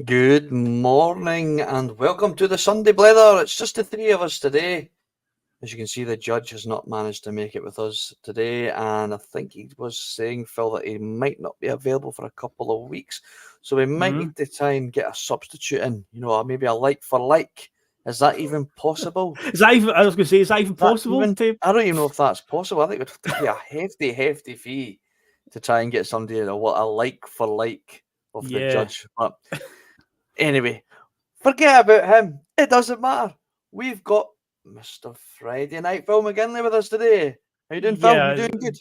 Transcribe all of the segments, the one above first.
Good morning and welcome to the Sunday Blether. It's just the three of us today. As you can see, the judge has not managed to make it with us today, and I think he was saying, Phil, that he might not be available for a couple of weeks. So we might need to try and get a substitute in, maybe a like for like. Is that even possible? Is that even possible? I don't even know if that's possible. I think it would be a hefty fee to try and get somebody a like for like of the judge. But anyway, forget about him. It doesn't matter. We've got Mr. Friday Night Phil McGinley with us today. How you doing, Phil? You doing good?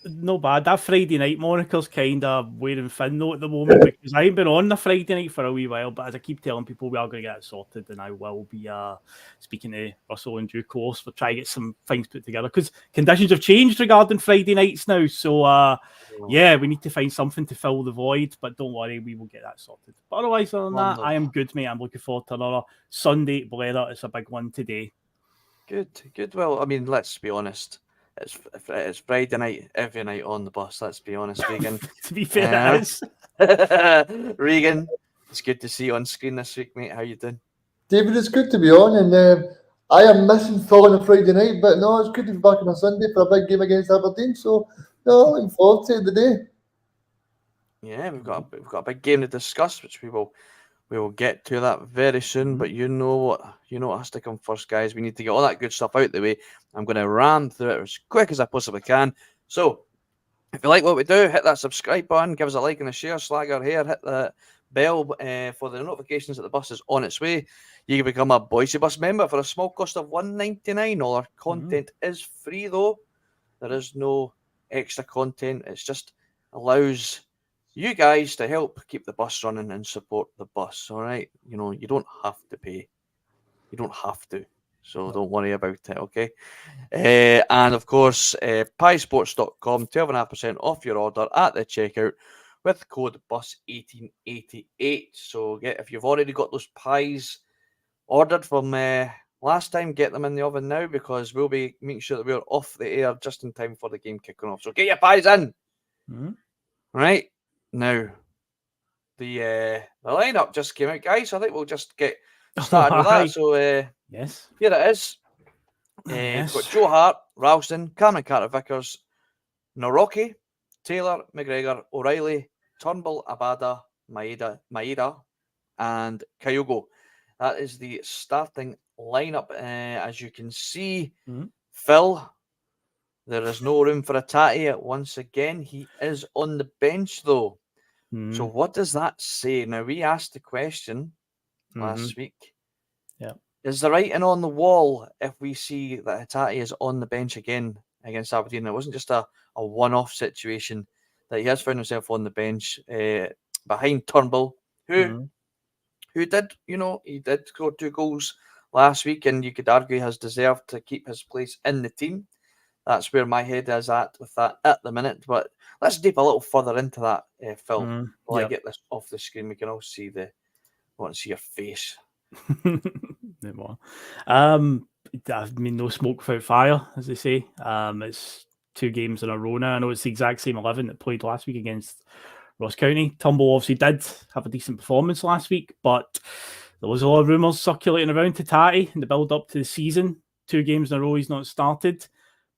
No bad. That Friday night moniker's kind of wearing thin though at the moment because I ain't been on the Friday night for a wee while, but as I keep telling people, we are going to get it sorted, and I will be speaking to Russell in due course for trying to get some things put together because conditions have changed regarding Friday nights now. So we need to find something to fill the void, but don't worry, we will get that sorted. But otherwise, other than that, I am good, mate. I'm looking forward to another Sunday Blether. It's a big one today. Good. Well, I mean, let's be honest. It's Friday night, every night on the bus. Let's be honest, Regan. To be fair, it is. Regan, it's good to see you on screen this week, mate. How you doing? David, it's good to be on, and I am missing Phil on a Friday night, but no, it's good to be back on a Sunday for a big game against Aberdeen. So, looking forward to the day. Yeah, we've got a big game to discuss, which we will get to that very soon. But you know what has to come first, guys. We need to get all that good stuff out the way. I'm going to ram through it as quick as I possibly can. So, if you like what we do, hit that subscribe button, give us a like and a share, slag our hair, hit the bell for the notifications that the bus is on its way. You can become a Bhoycie Bus member for a small cost of $1.99. All our content is free, though. There is no extra content. It just allows you guys to help keep the bus running and support the bus. All right, you don't have to pay. You don't have to. So don't worry about it, okay? And of course, piesports.com, 12.5% off your order at the checkout with code BUS1888. So if you've already got those pies ordered from last time, get them in the oven now because we'll be making sure that we're off the air just in time for the game kicking off. So get your pies in. Right now, the lineup just came out, guys. So I think we'll just get started with that. So yes, here it is. We've got Joe Hart, Ralston, Cameron Carter-Vickers, Naroki, Taylor, McGregor, O'Reilly, Turnbull, Abada, Maeda, and Kyogo. That is the starting lineup. As you can see, Phil, there is no room for Hatate once again. He is on the bench, though. So what does that say? Now, we asked the question last week. Yeah. Is the writing on the wall if we see that Hatate is on the bench again against Aberdeen? It wasn't just a one-off situation that he has found himself on the bench behind Turnbull, who did, he did score 2 goals last week, and you could argue has deserved to keep his place in the team. That's where my head is at with that at the minute. But let's deep a little further into that, Phil. While I get this off the screen, we can all see I want to see your face. No more. I mean, no smoke without fire, as they say. It's 2 games in a row now. I know it's the exact same 11 that played last week against Ross County. Turnbull obviously did have a decent performance last week, but there was a lot of rumours circulating around Hatate in the build-up to the season. 2 games in a row he's not started.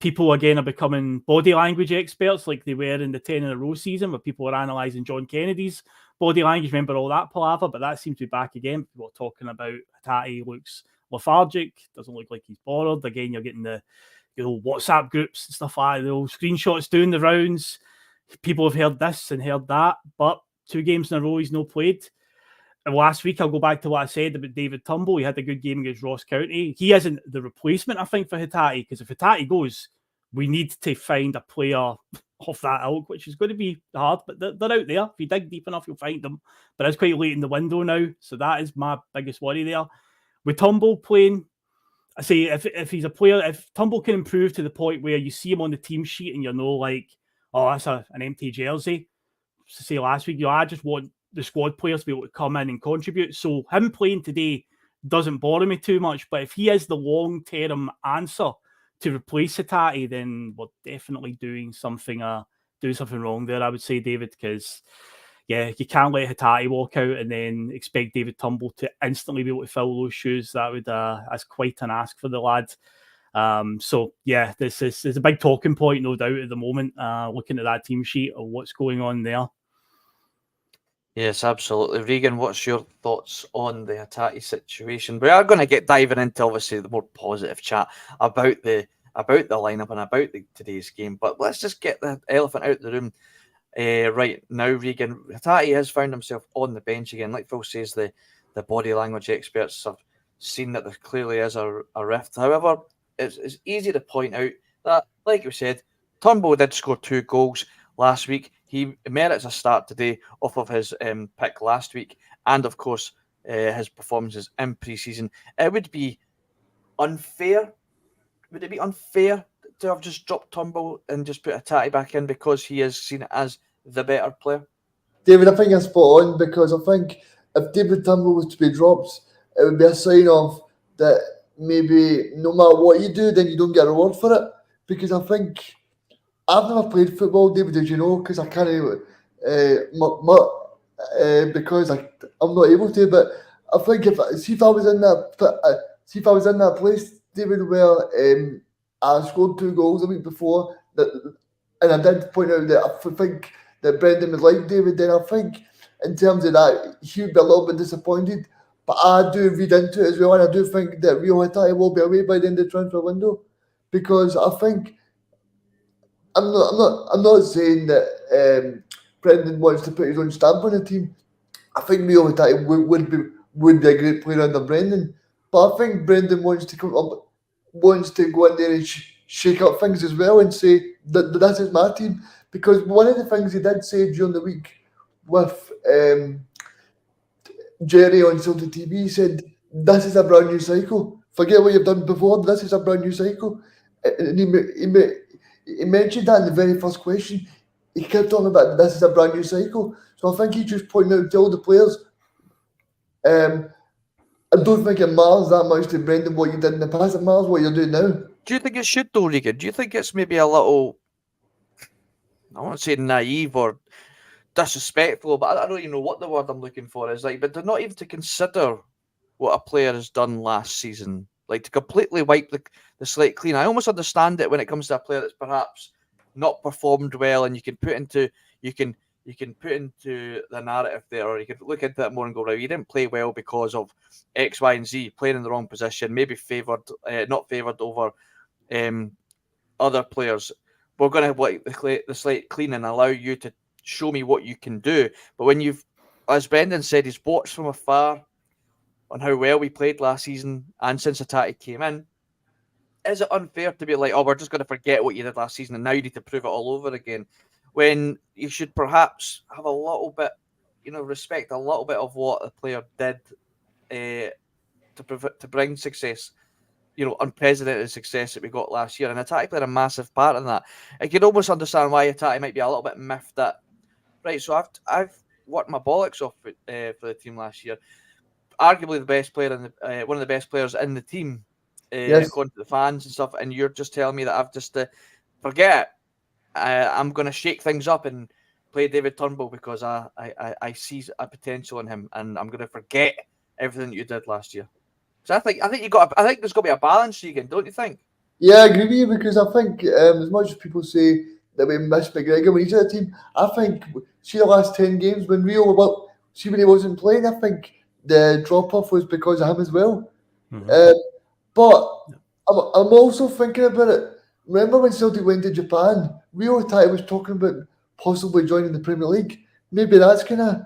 People, again, are becoming body language experts like they were in the 10 in a row season where people were analysing John Kennedy's body language. Remember all that palaver? But that seems to be back again. People are talking about Hatate looks lethargic, doesn't look like he's bothered. Again, you're getting the old WhatsApp groups and stuff like that, the old screenshots doing the rounds. People have heard this and heard that, but 2 games in a row he's not played. And last week, I'll go back to what I said about David Turnbull. He had a good game against Ross County. He isn't the replacement, I think, for Hatate, because if Hatate goes, we need to find a player off that ilk, which is going to be hard, but they're out there. If you dig deep enough, you'll find them. But it's quite late in the window now, so that is my biggest worry there. With Turnbull playing, I say if he's a player, if Turnbull can improve to the point where you see him on the team sheet and you know, like, oh, that's an empty jersey. To say last week, I just want the squad players to be able to come in and contribute. So him playing today doesn't bother me too much. But if he is the long-term answer to replace Hatate, then we're definitely doing something wrong there, I would say, David, because yeah, you can't let Hatate walk out and then expect David Turnbull to instantly be able to fill those shoes. That's quite an ask for the lad. So yeah, this is a big talking point, no doubt, at the moment. Looking at that team sheet of what's going on there. Yes, absolutely. Regan, what's your thoughts on the Hatate situation? We are going to get diving into obviously the more positive chat about the lineup and about today's game, but let's just get the elephant out of the room right now. Regan, Hatate has found himself on the bench again. Like Phil says, the body language experts have seen that there clearly is a rift. However, it's easy to point out that, like you said, Turnbull did score 2 goals last week. He merits a start today off of his pick last week, and of course his performances in pre-season. It would be unfair. Would it be unfair to have just dropped Turnbull and just put Hatate back in because he is seen as the better player? David, I think you're spot on, because I think if David Turnbull was to be dropped, it would be a sign of that maybe no matter what you do, then you don't get a reward for it. Because I think I've never played football, David, as you know, because I can't, because I'm not able to. But I think if I was in that place, David, where I scored 2 goals a week before, and I did point out that I think that Brendan would like David, then I think in terms of that, he would be a little bit disappointed. But I do read into it as well, and I do think that Rio Hatate will be away by the end of the transfer window, because I think I'm not saying that Brendan wants to put his own stamp on the team. I think Rio Hatate would be a great player under Brendan, but I think Brendan wants to go in there and shake up things as well and say that this is my team. Because one of the things he did say during the week with Jerry on Celtic TV, he said, "This is a brand new cycle. Forget what you've done before. This is a brand new cycle." And he mentioned that in the very first question. He kept talking about this is a brand new cycle. So I think he's just pointing out to all the players. I don't think it matters that much to Brendan what you did in the past. It matters what you're doing now. Do you think it should though, Regan? Do you think it's maybe a little, I won't say naive or disrespectful, but I don't even know what the word I'm looking for is, like, but they're not even to consider what a player has done last season, like to completely wipe the slate clean. I almost understand it when it comes to a player that's perhaps not performed well, and you can put into the narrative there, or you could look into it more and go, right, you didn't play well because of X, Y, and Z, playing in the wrong position, maybe not favoured over other players. We're going to wipe the slate clean and allow you to show me what you can do. But when you've, as Brendan said, he's watched from afar on how well we played last season, and since Hatate came in, is it unfair to be like, oh, we're just going to forget what you did last season and now you need to prove it all over again, when you should perhaps have a little bit, respect a little bit of what the player did to bring success, unprecedented success that we got last year. And Hatate played a massive part in that. I could almost understand why Hatate might be a little bit miffed that, right, so I've worked my bollocks off for the team last year. Arguably the best player one of the best players in the team, Yes. according to the fans and stuff, and you're just telling me that I've just forget it. I'm going to shake things up and play David Turnbull because I see a potential in him, and I'm going to forget everything that you did last year. So I think there's got to be a balance, Regan, don't you think? Yeah, I agree with you, because I think as much as people say that we miss McGregor when he's at the team, I think see the last 10 games when when he wasn't playing, I think the drop off was because of him as well. Mm-hmm. But I'm also thinking about it. Remember when Celtic went to Japan, Rio Hatate was talking about possibly joining the Premier League. Maybe that's kind of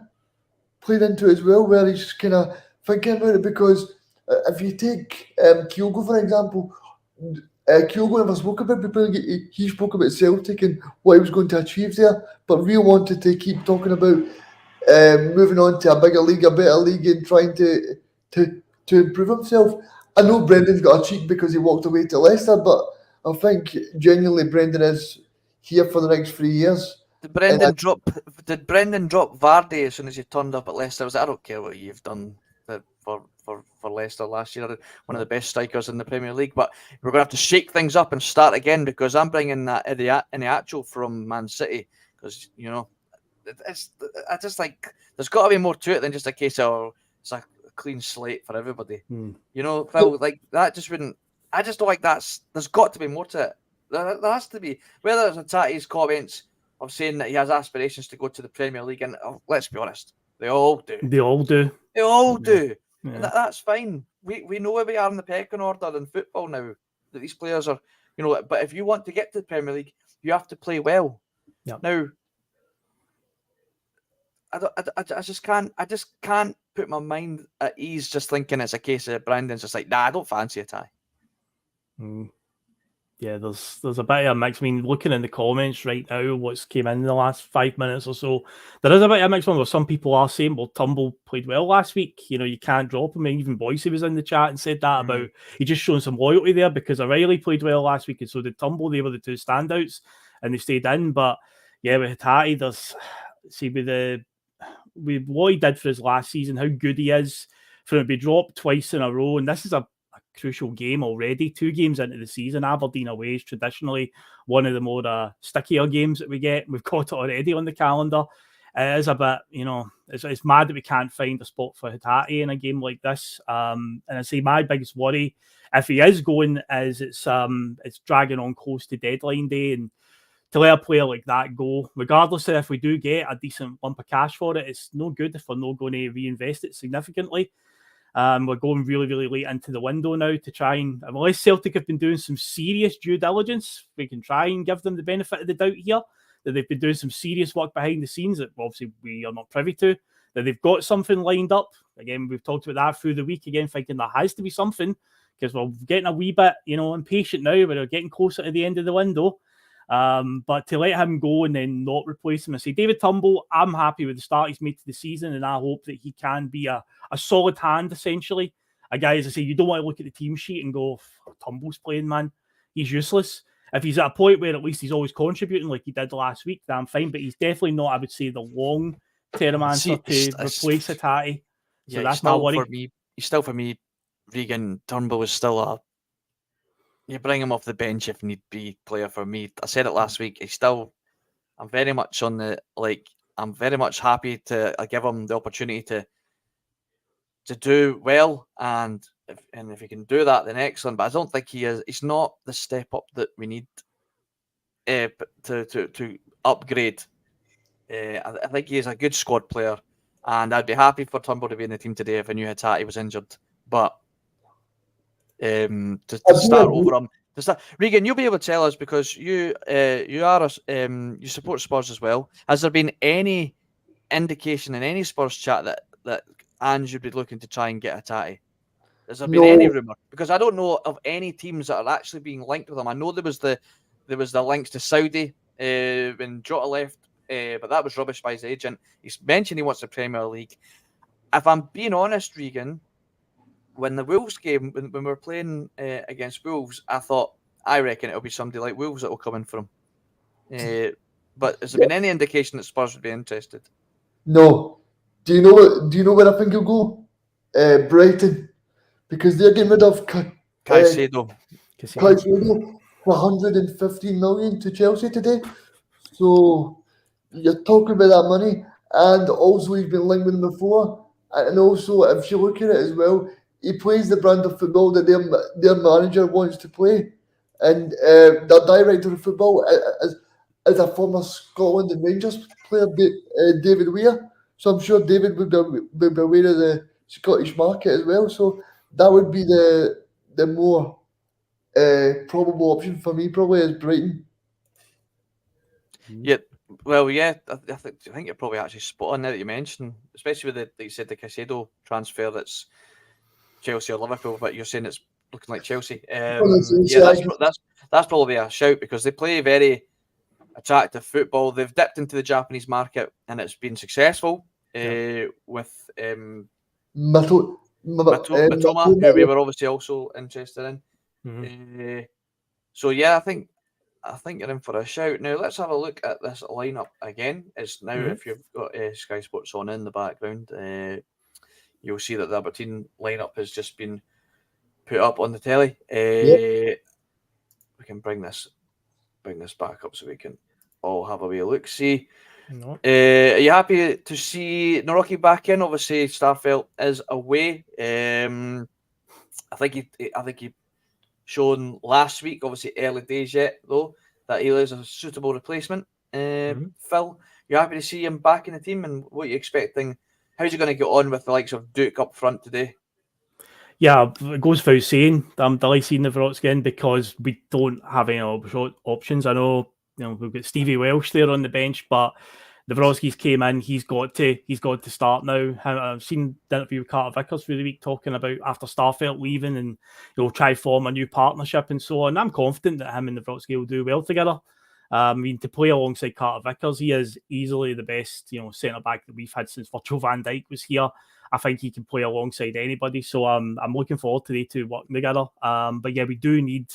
played into it as well, where he's kind of thinking about it, because if you take Kyogo, for example, Kyogo never spoke about the Premier League. He spoke about Celtic and what he was going to achieve there, but Rio wanted to keep talking about moving on to a bigger league, a better league, and trying to improve himself. I know Brendan's got a cheek because he walked away to Leicester, but I think genuinely Brendan is here for the next 3 years. Did Brendan drop Vardy as soon as you turned up at Leicester? I don't care what you've done for Leicester last year, one of the best strikers in the Premier League, but we're going to have to shake things up and start again, because I'm bringing that Iheanacho from Man City, because I just think there's got to be more to it than just a case of it's a clean slate for everybody. You know, Phil, like that just wouldn't. I just don't like that. There's got to be more to it. There has to be. Whether it's Hatate's comments of saying that he has aspirations to go to the Premier League, and let's be honest, they all do. They all do. They all do. Yeah. And that's fine. We know where we are in the pecking order in football now. That these players are, you know. But if you want to get to the Premier League, you have to play well. Yep. Now, I just can't put my mind at ease just thinking it's a case of Brandon's just like, nah, I don't fancy a tie. Yeah, there's a bit of a mix. I mean, looking in the comments right now, what's came in the last 5 minutes or so, there is a bit of a mix one where some people are saying, well, Turnbull played well last week. You know, you can't drop him. And even Bhoycie was in the chat and said that about he just showing some loyalty there because O'Reilly played well last week and so did Turnbull. They were the two standouts and they stayed in. But yeah, with Hatate, there's with what he did for his last season, how good he is for him to be dropped twice in a row, and this is a crucial game already. 2 games into the season, Aberdeen away is traditionally one of the more stickier games that we get. We've got it already on the calendar. It is a bit, you know, it's mad that we can't find a spot for Hatate in a game like this. And I say my biggest worry, if he is going, is it's dragging on close to deadline day, and to let a player like that go, regardless of if we do get a decent lump of cash for it, it's no good if we're not going to reinvest it significantly. We're going really, really late into the window now to try and, unless Celtic have been doing some serious due diligence, we can try and give them the benefit of the doubt here, that they've been doing some serious work behind the scenes that obviously we are not privy to, that they've got something lined up. Again, we've talked about that through the week, again, thinking there has to be something, because we're getting a wee bit, you know, impatient now, but we're getting closer to the end of the window. But to let him go and then not replace him, I say David Turnbull, I'm happy with the start he's made to the season, and I hope that he can be a solid hand, essentially. A guy, as I say, you don't want to look at the team sheet and go, Turnbull's playing, man. He's useless. If he's at a point where at least he's always contributing like he did last week, then I'm fine, but he's definitely not, I would say, the long-term answer to replace Hatate. So that's my worry. For me, Regan Turnbull is still you bring him off the bench if need be player for me. I said it last week. I'm very much on the, like, I'm very much happy to give him the opportunity to do well, and if he can do that, then excellent. But I don't think he's not the step up that we need to upgrade. I think he is a good squad player, and I'd be happy for Turnbull to be in the team today if I knew Hatate was injured. But to start over him, Regan, you'll be able to tell us, because you support Spurs as well. Has there been any indication in any Spurs chat that Ange would be looking to try and get Hatate? Has there been any rumour? Because I don't know of any teams that are actually being linked with him. I know there was the links to Saudi when Jota left, but that was rubbish by his agent. He's mentioned he wants the Premier League. If I'm being honest, Regan, when the Wolves game, when we were playing against Wolves, I reckon it'll be somebody like Wolves that will come in for him. But has there been any indication that Spurs would be interested? No. Do you know where I think he'll go? Brighton, because they're getting rid of Caicedo for 115 million to Chelsea today. So you're talking about that money, and also he's been linked with them before. And also, if you look at it as well, he plays the brand of football that their manager wants to play, and the director of football is a former Scotland and Rangers player, David Weir. So I'm sure David would be aware of the Scottish market as well. So that would be the more probable option for me, probably, is Brighton. Yeah, well, yeah, I think you're probably actually spot on there that you mentioned, especially with like you said, the Caicedo transfer that's Chelsea or Liverpool, but you're saying it's looking like Chelsea. That's probably a shout, because they play very attractive football. They've dipped into the Japanese market and it's been successful with Matoma, who we were obviously also interested in. So yeah, I think you're in for a shout. Now let's have a look at this lineup again. It's now if you've got Sky Sports on in the background, you'll see that the Aberdeen lineup has just been put up on the telly. We can bring this back up so we can all have a wee look. See, No. Are you happy to see Naroki back in? Obviously, Starfelt is away. I think he shown last week, obviously early days yet though, that he is a suitable replacement. Phil, you happy to see him back in the team, and what are you expecting? How's he going to get on with the likes of Duke up front today? Yeah, it goes without saying I'm delighted seeing the Vrotsky again because we don't have any options. I know, we've got Stevie Welsh there on the bench, but the Vrotsky's came in. He's got to start now. I've seen the interview with Carter Vickers through the week talking about after Starfelt leaving and try form a new partnership and so on. I'm confident that him and the Vrotsky will do well together. I mean, to play alongside Carter Vickers, he is easily the best, centre back that we've had since Virgil van Dijk was here. I think he can play alongside anybody, so I'm looking forward to the two working together. But yeah, we do need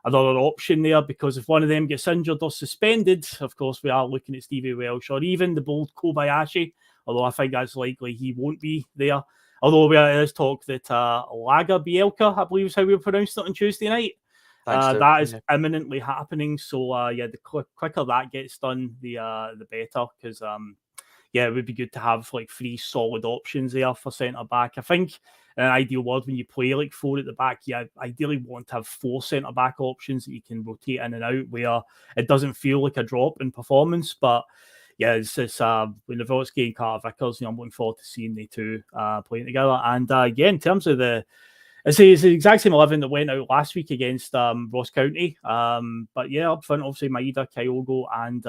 another option there because if one of them gets injured or suspended, of course, we are looking at Stevie Welsh or even the bold Kobayashi, although I think that's likely he won't be there. Although there is talk that Lager Bielka, I believe is how we pronounced it on Tuesday night. That is imminently happening. So the quicker that gets done, the better. Because it would be good to have like 3 solid options there for centre back. I think in an ideal world, when you play like 4 at the back, you ideally want to have 4 centre back options that you can rotate in and out, where it doesn't feel like a drop in performance. But yeah, it's when the Vrotsky and Carter Vickers, I'm looking forward to seeing the two playing together. And in terms of it's the exact same 11 that went out last week against Ross County. But yeah, up front, obviously Maeda, Kyogo, and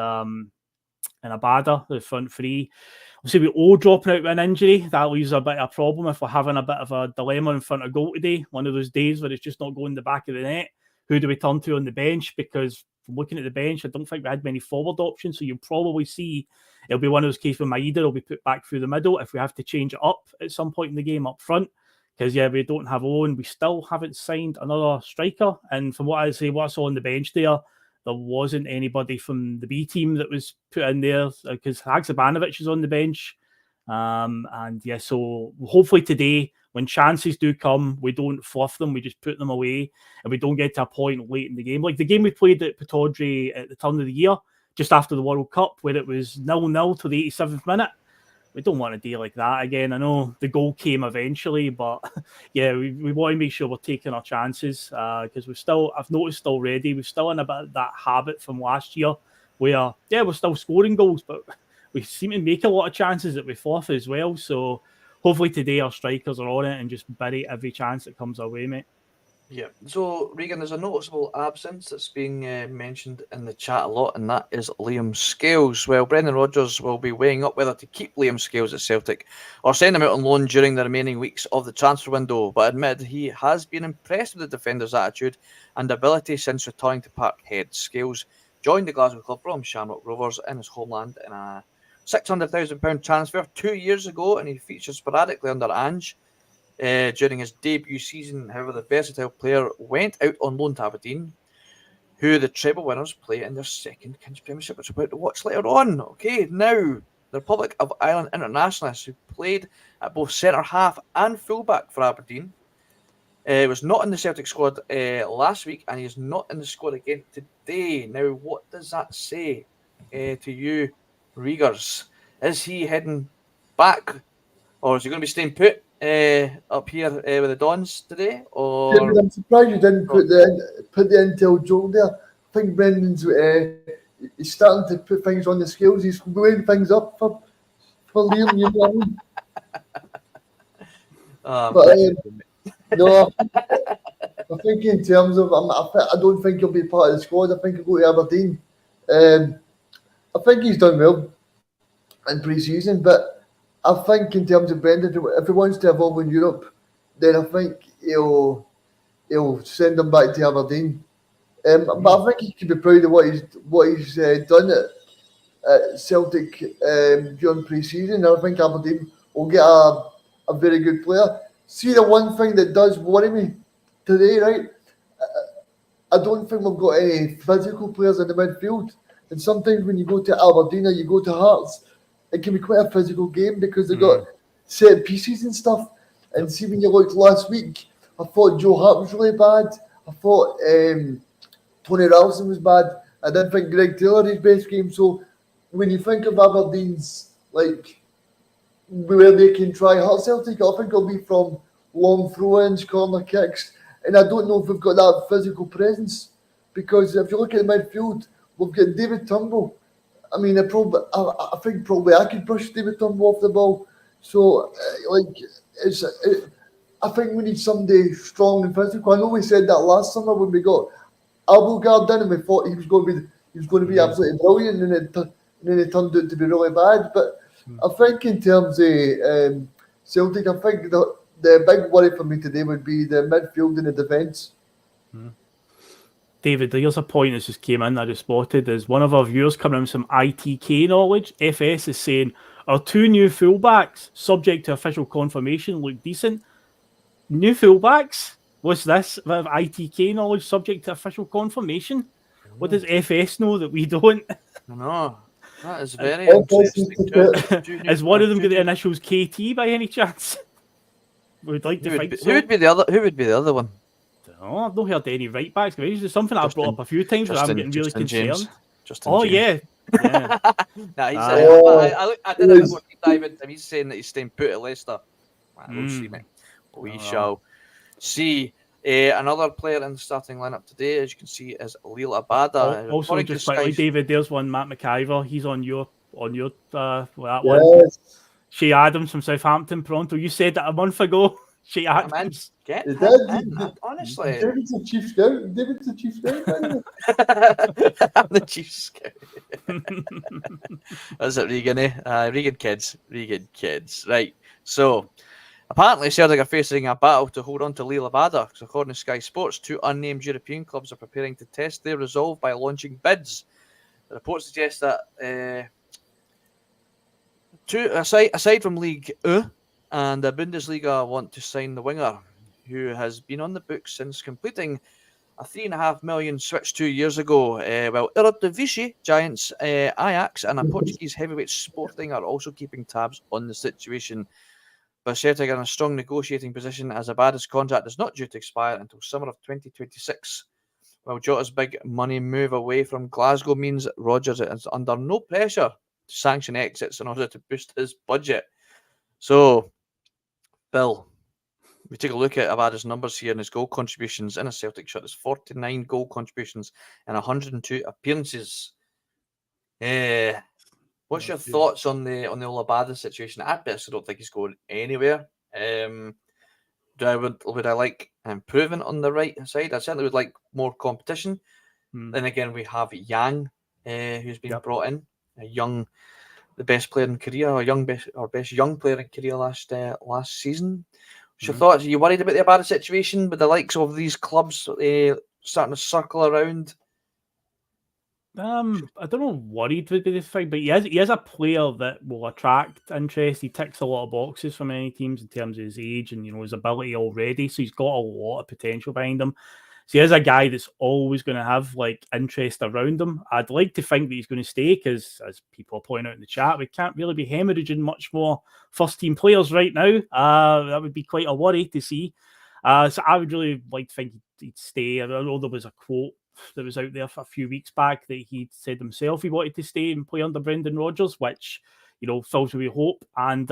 Abada, the front 3. Obviously, with O dropping out with an injury, that leaves a bit of a problem if we're having a bit of a dilemma in front of goal today. One of those days where it's just not going the back of the net. Who do we turn to on the bench? Because from looking at the bench, I don't think we had many forward options. So you'll probably see it'll be one of those cases where Maeda will be put back through the middle if we have to change it up at some point in the game up front. Because, we don't have Owen. We still haven't signed another striker. And from what I saw on the bench there wasn't anybody from the B team that was put in there because Haksabanovic is on the bench. So hopefully today, when chances do come, we don't fluff them. We just put them away and we don't get to a point late in the game. Like the game we played at Pittodrie at the turn of the year, just after the World Cup, where it was 0-0 to the 87th minute. We don't want a day like that again. I know the goal came eventually, but we want to make sure we're taking our chances because I've noticed already, we're still in a bit of that habit from last year where, we're still scoring goals, but we seem to make a lot of chances that we fluff as well. So hopefully today our strikers are on it and just bury every chance that comes our way, mate. Yeah. So, Regan, there's a noticeable absence that's being mentioned in the chat a lot, and that is Liam Scales. Well, Brendan Rodgers will be weighing up whether to keep Liam Scales at Celtic or send him out on loan during the remaining weeks of the transfer window, but admitted he has been impressed with the defender's attitude and ability since returning to Parkhead. Scales joined the Glasgow club from Shamrock Rovers in his homeland in a £600,000 transfer 2 years ago, and he featured sporadically under Ange. During his debut season, however, the versatile player went out on loan to Aberdeen, who the treble winners play in their second King's Premiership, which we're about to watch later on. Okay, now, the Republic of Ireland internationalist who played at both centre-half and full-back for Aberdeen was not in the Celtic squad last week, and he is not in the squad again today. Now, what does that say to you, Riegers? Is he heading back, or is he going to be staying put up here with the Dons today? Or I'm surprised you didn't put the intel joke there. I think Brendan's he's starting to put things on the scales. He's weighing things up for Liam. You know what I mean? No, I think in terms of I don't think he'll be part of the squad. I think he'll go to Aberdeen. I think he's done well in pre-season, but I think in terms of Brendan, if he wants to evolve in Europe, then I think he'll send him back to Aberdeen. But I think he can be proud of what he's done at Celtic during pre-season. I think Aberdeen will get a very good player. See, the one thing that does worry me today, right? I don't think we've got any physical players in the midfield. And sometimes when you go to Aberdeen or you go to Hearts, it can be quite a physical game because they've got set pieces and stuff. And see, when you looked last week, I thought Joe Hart was really bad. I thought Tony Ralston was bad. I didn't think Greg Taylor his best game. So when you think of Aberdeen's, like, where they can try hurt Celtic, I think it'll be from long throw-ins, corner kicks, and I don't know if we've got that physical presence, because if you look at the midfield, we've got David Turnbull. I mean, I think probably I could push David Turnbull off the ball. So, I think we need somebody strong and physical. I know we said that last summer when we got Abelgard in, and we thought he was going to be absolutely brilliant, and then it turned out to be really bad. But I think in terms of Celtic, I think the big worry for me today would be the midfield and the defence. David, here's a point that just came in, I just spotted, is one of our viewers coming in with some ITK knowledge. FS is saying, our 2 new fullbacks, subject to official confirmation, look decent. New fullbacks? What's this? We have ITK knowledge, subject to official confirmation? What does FS know that we don't? No, that is very interesting. Is one of them got the initials KT by any chance? We'd like to think so. Who would be the other one? No, I've not heard any right backs. It's something I've brought up a few times where I'm getting really concerned. Yeah. Nah, he's I did a deep dive into him. He's saying that he's staying put at Leicester. We'll see, mate. We shall see. Another player in the starting lineup today, as you can see, is Lil Abada. Also, just slightly, David, there's one, Matt McIver. He's on your that one. Shea Adams from Southampton, Pronto. You said that a month ago. Shea Adams. Honestly. David's the chief scout. I'm the chief scout. That's it, Regan, eh? Regan kids. Right. So, apparently Celtic are facing a battle to hold on to Lil Abada, because according to Sky Sports, 2 unnamed European clubs are preparing to test their resolve by launching bids. The report suggests that aside from League and the Bundesliga want to sign the winger, who has been on the books since completing a $3.5 million switch 2 years ago. While Eredivisie giants Ajax and a Portuguese heavyweight Sporting are also keeping tabs on the situation. But Celtic are in a strong negotiating position, as Abada's contract is not due to expire until summer of 2026. While Jota's big money move away from Glasgow means Rodgers is under no pressure to sanction exits in order to boost his budget. So, Bill, we take a look at Abada's numbers here and his goal contributions in a Celtic shirt. There's 49 goal contributions and 102 appearances. What's your thoughts on the Abada situation? I personally don't think he's going anywhere. Would I like improvement on the right side? I certainly would like more competition. Then again, we have Yang, who's been brought in, the best player in Korea, or best young player in Korea last season. What's your thoughts? Are you worried about the Abada situation with the likes of these clubs starting to circle around? I don't know, worried would be the thing, but he is a player that will attract interest. He ticks a lot of boxes for many teams in terms of his age and his ability already. So he's got a lot of potential behind him. So he is a guy that's always going to have interest around him. I'd like to think that he's going to stay because, as people point out in the chat, we can't really be hemorrhaging much more first team players right now. That would be quite a worry to see. So I would really like to think he'd stay. I know there was a quote that was out there for a few weeks back that he said himself he wanted to stay and play under Brendan Rodgers, which fills me with hope. And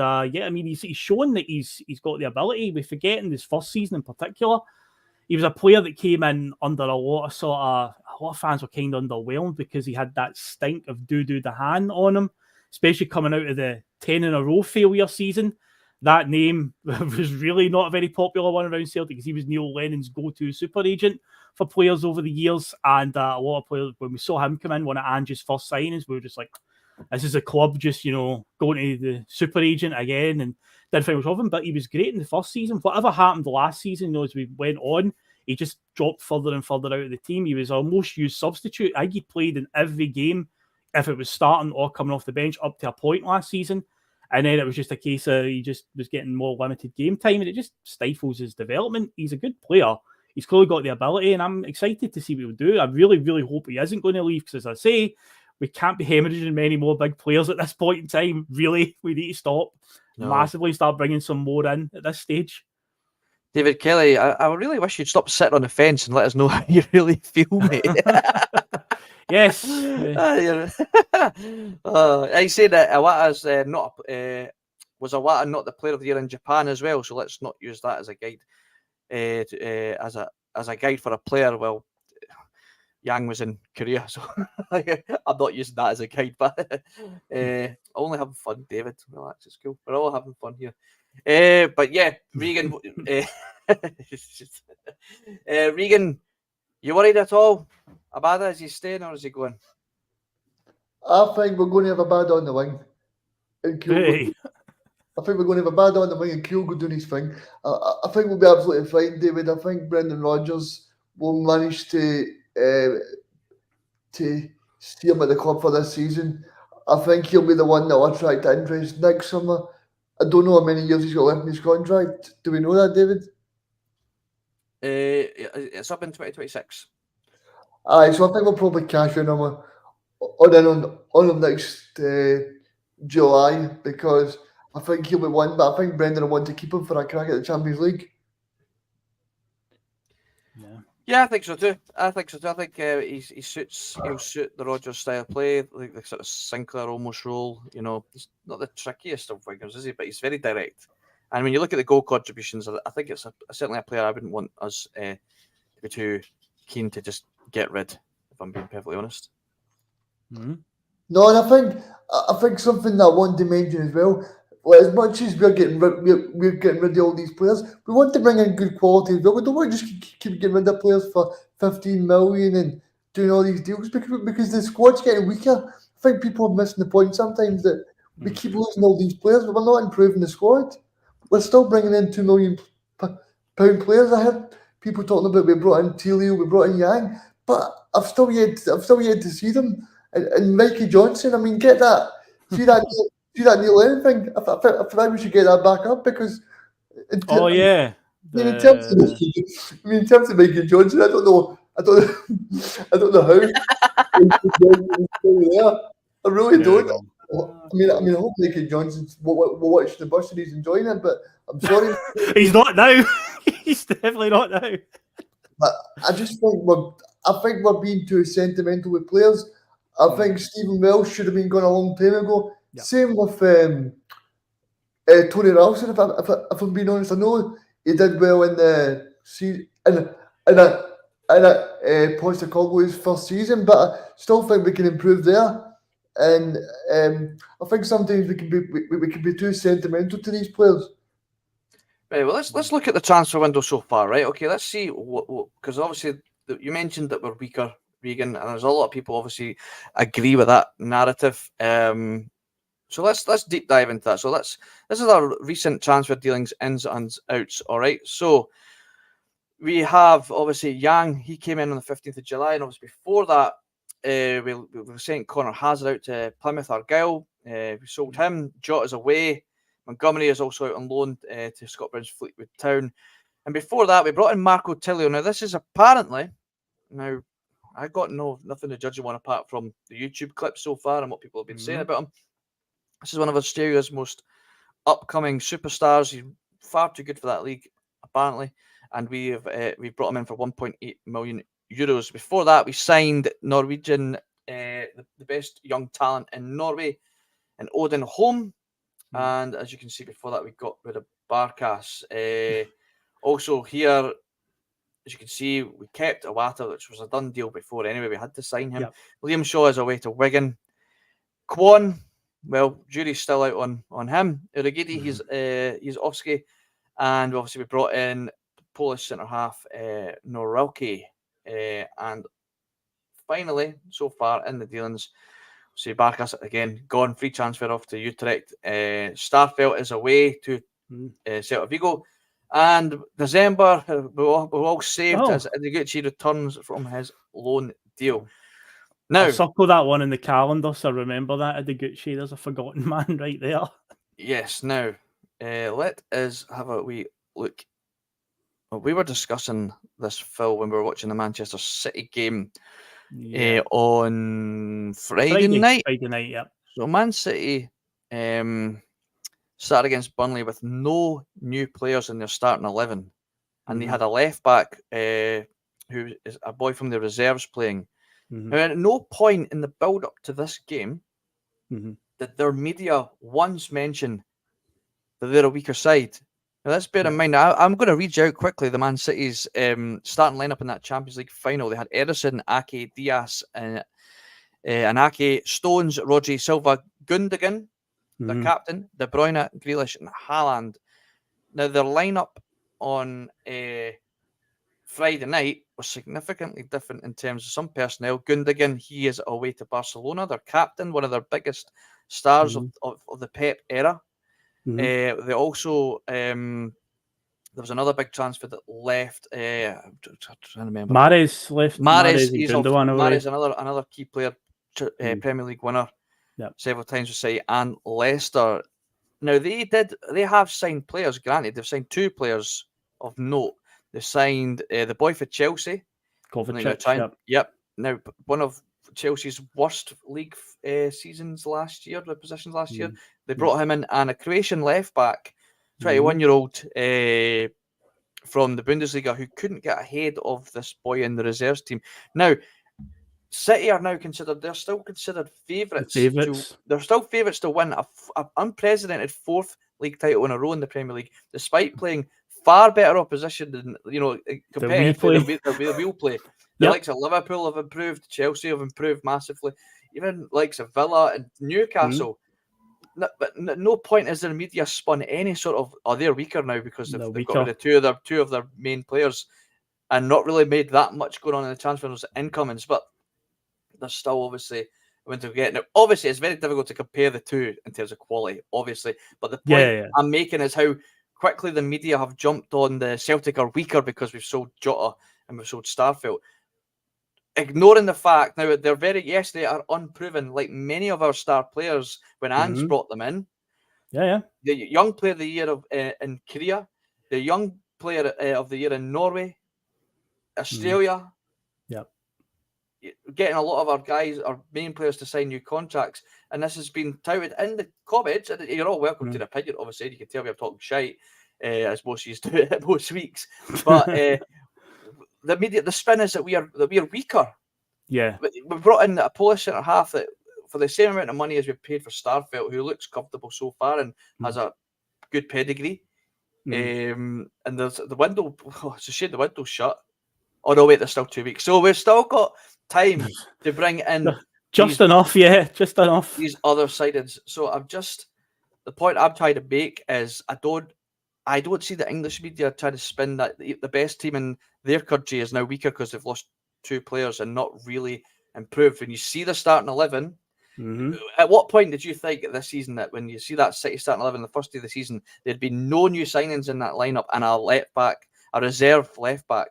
he's shown that he's got the ability. We forget in his first season in particular, he was a player that came in under a lot of fans were kind of underwhelmed because he had that stink of Dudu Dahan on him, especially coming out of the 10 in a row failure season. That name was really not a very popular one around Celtic because he was Neil Lennon's go-to super agent for players over the years. And a lot of players, when we saw him come in, one of Ange's first signings, we were just like, this is a club just, going to the super agent again, and didn't think much of him. But he was great in the first season. Whatever happened last season, as we went on, he just dropped further and further out of the team. He was our most used substitute. I think he played in every game, if it was starting or coming off the bench, up to a point last season. And then it was just a case of he just was getting more limited game time, and it just stifles his development. He's a good player. He's clearly got the ability, and I'm excited to see what he'll do. I really, really hope he isn't going to leave, because as I say, we can't be hemorrhaging many more big players at this point in time. Really, we need to stop massively, start bringing some more in at this stage. David Kelly, I really wish you'd stop sitting on the fence and let us know how you really feel, mate. Yes. I say that Awata's was Awata not the player of the year in Japan as well? So let's not use that as a guide. As a guide for a player. Well, Yang was in Korea, so I'm not using that as a guide. But only having fun, David. Relax, it's cool. We're all having fun here. But yeah, Regan. Regan, you worried at all? Abada, is he staying or is he going? I think we're going to have Abada on the wing. And Hey. I think we're going to have Abada on the wing and Kyogo doing his thing. I think we'll be absolutely fine, David. I think Brendan Rodgers will manage to steer him at the club for this season. I think he'll be the one that will attract interest next summer. I don't know how many years he's got left in his contract. Do we know that, David? It's up in 2026. Aye, so I think we'll probably cash in on him next July, because I think he'll be one, but I think Brendan will want to keep him for a crack at the Champions League. Yeah, I think so too. I think he'll suit the Rodgers style of play, like the sort of Sinclair almost role. You know, he's not the trickiest of wingers, is he? But he's very direct. And when you look at the goal contributions, I think it's certainly a player I wouldn't want us to be too keen to just get rid, if I'm being perfectly honest. Mm-hmm. No, and I think something that I want to mention as well. Well, as much as we're getting rid of all these players, we want to bring in good quality as well. We don't want to just keep getting rid of players for 15 million and doing all these deals, because the squad's getting weaker. I think people are missing the point sometimes that we keep losing all these players, but we're not improving the squad. We're still bringing in £2 million players. I heard people talking about we brought in Telio, we brought in Yang, but I've still yet to see them. And Mikey Johnson, I mean, get that. See that Neil Lennon thing? I thought we should get that back up, because. Yeah. In terms of Mikey Johnson, I don't know how. I really don't. I mean, I hope Mikey Johnson will watch the bus and he's enjoying it, but I'm sorry. He's not now. He's definitely not now. But I just think we're being too sentimental with players. I think Stephen Welsh should have been gone a long time ago. Yep. Same with Tony Ralston. If I'm being honest, I know he did well in the season and Postecoglou's first season, but I still think we can improve there. And I think sometimes we can be too sentimental to these players. Right. Well, let's look at the transfer window so far. Right. Okay. Let's see what because obviously you mentioned that we're weaker, Regan, and there's a lot of people obviously agree with that narrative. So let's deep dive into that. So this is our recent transfer dealings, ins and outs. All right. So we have obviously Yang. He came in on the 15th of July, and obviously before that, we sent Connor Hazard out to Plymouth Argyle. We sold him. Jota's away. Montgomery is also out on loan to Scotland's Fleetwood Town. And before that, we brought in Marco Tilio. Now, this is apparently, now, I got nothing to judge him on apart from the YouTube clips so far and what people have been saying about him. This is one of Australia's most upcoming superstars. He's far too good for that league, apparently. And we've brought him in for 1.8 million euros. Before that, we signed Norwegian, the best young talent in Norway, and Odin Holm. And as you can see, before that, we got rid of Barkas. Also here, as you can see, we kept Awata, which was a done deal before anyway. We had to sign him. Yep. Liam Shaw is away to Wigan. Kwon, well, jury's still out on him. Urigidi, he's Ofsky. And obviously we brought in Polish centre-half Norelki. And finally, so far in the dealings, see Barkas again gone, free transfer off to Utrecht. Starfelt is away to Celta Vigo, and December we're all saved as Iguchi returns from his loan deal. Now, I'll circle that one in the calendar, so remember that Iguchi. There's a forgotten man right there. Yes. Now, let us have a wee look. Well, we were discussing this, Phil, when we were watching the Manchester City game. On Friday night. Friday night, yeah. So Man City started against Burnley with no new players in their starting 11. And they had a left back who is a boy from the reserves playing. Mhm. Now, at no point in the build-up to this game Mhm. did their media once mention that they're a weaker side. Now, let's bear in Yeah. mind, I'm going to read you out quickly the Man City's starting lineup in that Champions League final. They had Ederson, Ake, Diaz, and Ake, Stones, Rodri, Silva, Gundogan, their Mhm. captain, De Bruyne, Grealish, and Haaland. Now, their lineup on Friday night was significantly different in terms of some personnel. Gundogan, he is away to Barcelona, their captain, one of their biggest stars Mhm. of the Pep era. Mhm. They also there was another big transfer that left. I'm trying to remember. Mahrez left. Mahrez, and he's off. Gundogan away. Mahrez, another key player, Premier League winner, Yep. several times with City and Leicester. Now they have signed players. Granted, they've signed 2 players of note. They signed the boy for Chelsea. Kovacic. Yep. Now one of Chelsea's worst league seasons last year, the positions last year. They brought him in, and a Croatian left back, 21-year-old from the Bundesliga, who couldn't get ahead of this boy in the reserves team. Now, City are now considered. They're still considered favourites. They're still favourites to win an unprecedented 4th league title in a row in the Premier League, despite playing far better opposition than compared to the wheel play. The likes of Liverpool have improved, Chelsea have improved massively, even likes of Villa and Newcastle. But no point is the media spun any sort of they're weaker now because they've got rid of two of their main players and not really made that much going on in the transfers incomings. But there's still obviously when to get now. Obviously, it's very difficult to compare the two in terms of quality, obviously. But the point I'm making is how quickly the media have jumped on the Celtic are weaker because we've sold Jota and we've sold Starfield. Ignoring the fact now they are unproven, like many of our star players when Ange brought them in. The young player of the year in Korea, the young player of the year in Norway, Australia. Getting a lot of our guys, our main players, to sign new contracts, and this has been touted in the comments. And you're all welcome to the opinion. Obviously, you can tell me I'm talking shite, as most of you do it most weeks. But the media, the spin is that we are weaker. Yeah, we brought in a Polish centre half that for the same amount of money as we paid for Starfelt, who looks comfortable so far and has a good pedigree. And there's the window. It's a shame the window's shut. Oh no, wait, there's still 2 weeks, so we've still got time to bring in just enough. These other sidings. So the point I'm trying to make is I don't see the English media trying to spin that the best team in their country is now weaker because they've lost 2 players and not really improved. When you see the starting 11, at what point did you think this season that when you see that City starting 11 the first day of the season, there'd be no new signings in that lineup and a reserve left back?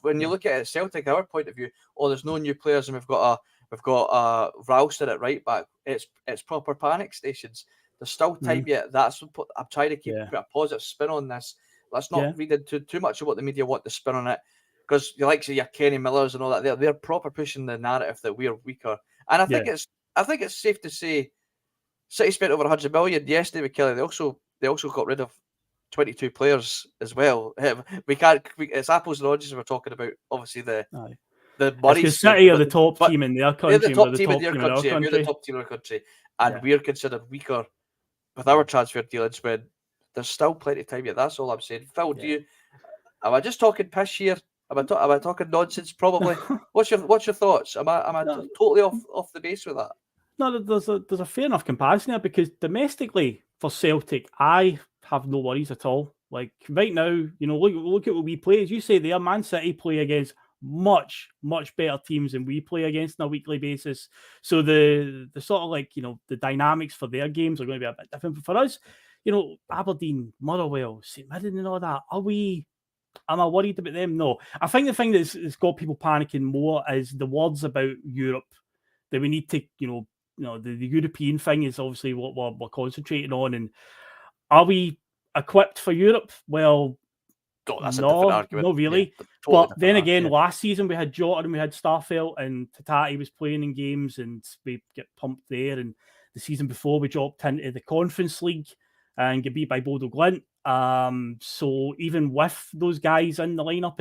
When you look at it, Celtic, our point of view, there's no new players and we've got Ralston at right back. It's proper panic stations. There's still time yet. That's what I'm trying to put a positive spin on this. Let's not read into too much of what the media want to spin on it, because you like your Kenny Millers and all that. They're proper pushing the narrative that we're weaker. And I think it's safe to say City spent over 100 million yesterday with Kelly. They also got rid of 22 players as well. It's apples and oranges we're talking about. Obviously the Murray's City are the top team in their country. They're the top team in their country. We're the top team in our country, and we're considered weaker with our transfer dealings when there's still plenty of time yet. That's all I'm saying. Phil, am I just talking piss here? Am I talking nonsense? Probably. What's your thoughts? Am I totally off the base with that? No, there's a fair enough comparison there, because domestically for Celtic, I have no worries at all. Like right now, look at what we play. As you say, there, Man City play against much better teams than we play against on a weekly basis. So the sort of the dynamics for their games are going to be a bit different. But for us, Aberdeen, Motherwell, St Mirren, and all that, am I worried about them? No. I think the thing that's got people panicking more is the words about Europe, that we need to, the European thing is obviously what we're concentrating on. And are we equipped for Europe? Well, that's a different argument. Not really. Yeah, but then again, last season we had Jota and we had Starfelt, and Hatate was playing in games and we get pumped there. And the season before we dropped into the Conference League and get beat by Bodo Glint. So even with those guys in the lineup,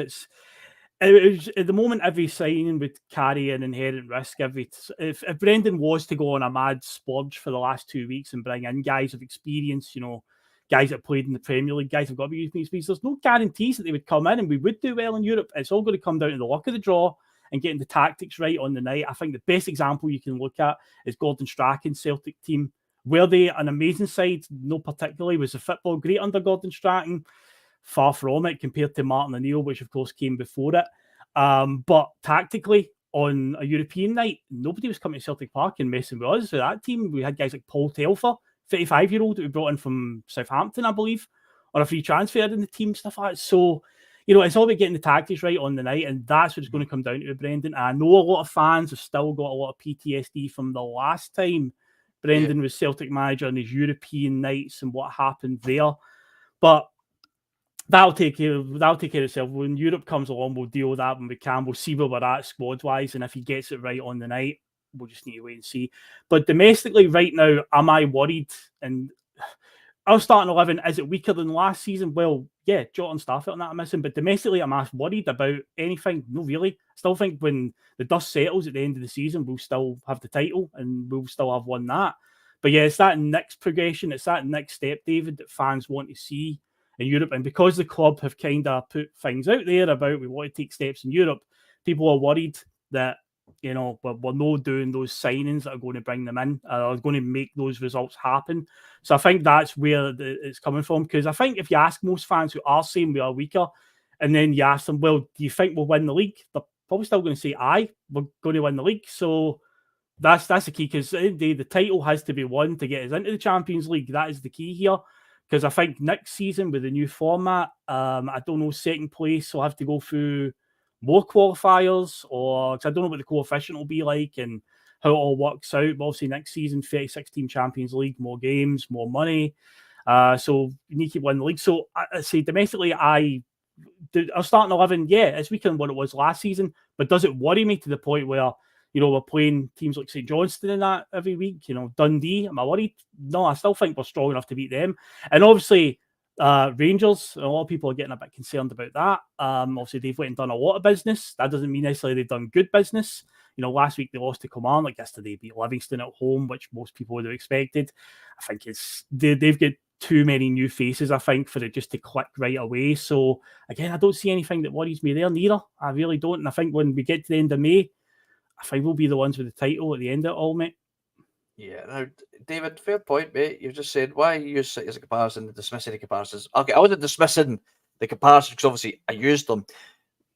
At the moment, every signing would carry an inherent risk. If Brendan was to go on a mad splurge for the last 2 weeks and bring in guys of experience, guys that played in the Premier League, guys who've got big experience, there's no guarantees that they would come in and we would do well in Europe. It's all going to come down to the luck of the draw and getting the tactics right on the night. I think the best example you can look at is Gordon Strachan's Celtic team. Were they an amazing side? No, particularly. Was the football great under Gordon Strachan? Far from it compared to Martin O'Neill, which of course came before it. But tactically, on a European night, nobody was coming to Celtic Park and messing with us. So that team, we had guys like Paul Telfer, 35-year-old that we brought in from Southampton, I believe, on a free transfer in the team, stuff like that. So, it's all about getting the tactics right on the night, and that's what it's going to come down to, Brendan. I know a lot of fans have still got a lot of PTSD from the last time Brendan was Celtic manager on his European nights and what happened there. But that'll take care of itself. When Europe comes along, we'll deal with that when we can. We'll see where we're at squad-wise, and if he gets it right on the night, we'll just need to wait and see. But domestically, right now, am I worried? And our starting 11, is it weaker than last season? Well, yeah, Jota and Starfelt and that are missing. But domestically, am I worried about anything? No, really. I still think when the dust settles at the end of the season, we'll still have the title and we'll still have won that. But yeah, it's that next progression. It's that next step, David, that fans want to see in Europe. And because the club have kind of put things out there about we want to take steps in Europe, people are worried that, we're not doing those signings that are going to bring them in, are going to make those results happen. So I think that's where it's coming from. Because I think if you ask most fans who are saying we are weaker, and then you ask them, well, do you think we'll win the league? They're probably still going to say, aye, we're going to win the league. So that's the key, because the title has to be won to get us into the Champions League. That is the key here. Because I think next season with the new format, I don't know, second place will have to go through more qualifiers, or because I don't know what the coefficient will be like and how it all works out. But obviously next season, 36-team Champions League, more games, more money. So you need to keep winning the league. So I say domestically, our starting 11, it's weaker than what it was last season, but does it worry me to the point where, we're playing teams like St Johnstone in that every week, Dundee? Am I worried? No, I still think we're strong enough to beat them. And obviously, Rangers, a lot of people are getting a bit concerned about that. Obviously, they've went and done a lot of business. That doesn't mean necessarily they've done good business. Last week they lost to Command, like yesterday beat Livingston at home, which most people would have expected. I think they've got too many new faces, I think, for it just to click right away. So, again, I don't see anything that worries me there, neither. I really don't. And I think when we get to the end of May, I think we'll be the ones with the title at the end of it all, mate. Yeah, now, David, fair point, mate. You've just said, why use it as a comparison, dismissing the comparisons? Okay, I wasn't dismissing the comparisons because obviously I used them.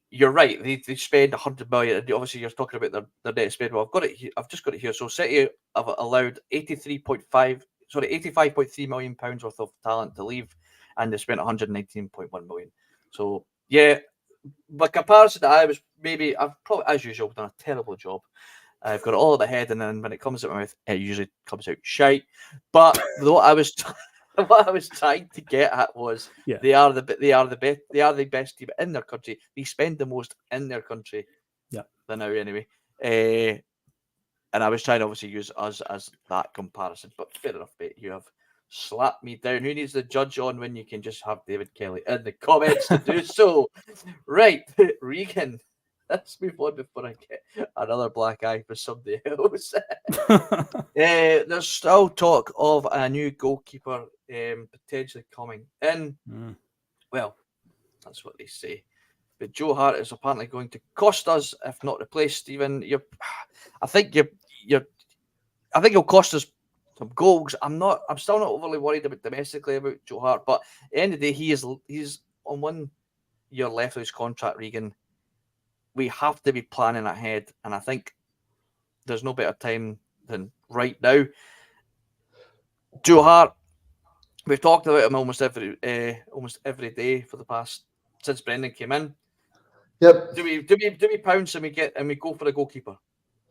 You're right, they spend 100 million, and obviously you're talking about their net spend. Well, I've just got it here. So City have allowed 85.3 million pounds worth of talent to leave, and they spent 119.1 million. So, yeah, by comparison, I've probably, as usual, done a terrible job. I've got it all in the head, and then when it comes out my mouth, it usually comes out shite. But what I was trying to get at was they are the best team in their country. They spend the most in their country. Yeah, than now anyway. And I was trying to obviously use us as that comparison. But fair enough, mate. You have slapped me down. Who needs the judge on when you can just have David Kelly in the comments to do so? Right, Regan. Let's move on before I get another black eye for somebody else. There's still talk of a new goalkeeper potentially coming in. Well, that's what they say. But Joe Hart is apparently going to cost us, if not replace Stephen. I think he'll cost us some goals. I'm still not overly worried about domestically about Joe Hart, but at the end of the day, he's on 1 year left of his contract, Regan. We have to be planning ahead, and I think there's no better time than right now. Joe Hart, we've talked about him almost every day for the past since Brendan came in. Yep. Do we pounce and we go for a goalkeeper?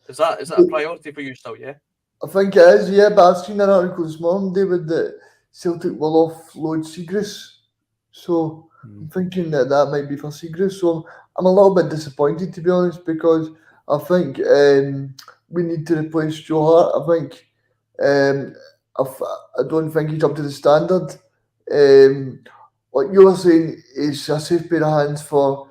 Is that a priority for you still? Yeah. I think it is. Yeah, but I've seen an article this morning, David, that Celtic will offload Seagrass. So I'm thinking that might be for Seagrass. So I'm a little bit disappointed, to be honest, because I think we need to replace Joe Hart. I think I don't think he's up to the standard. Like you were saying, it's a safe pair of hands for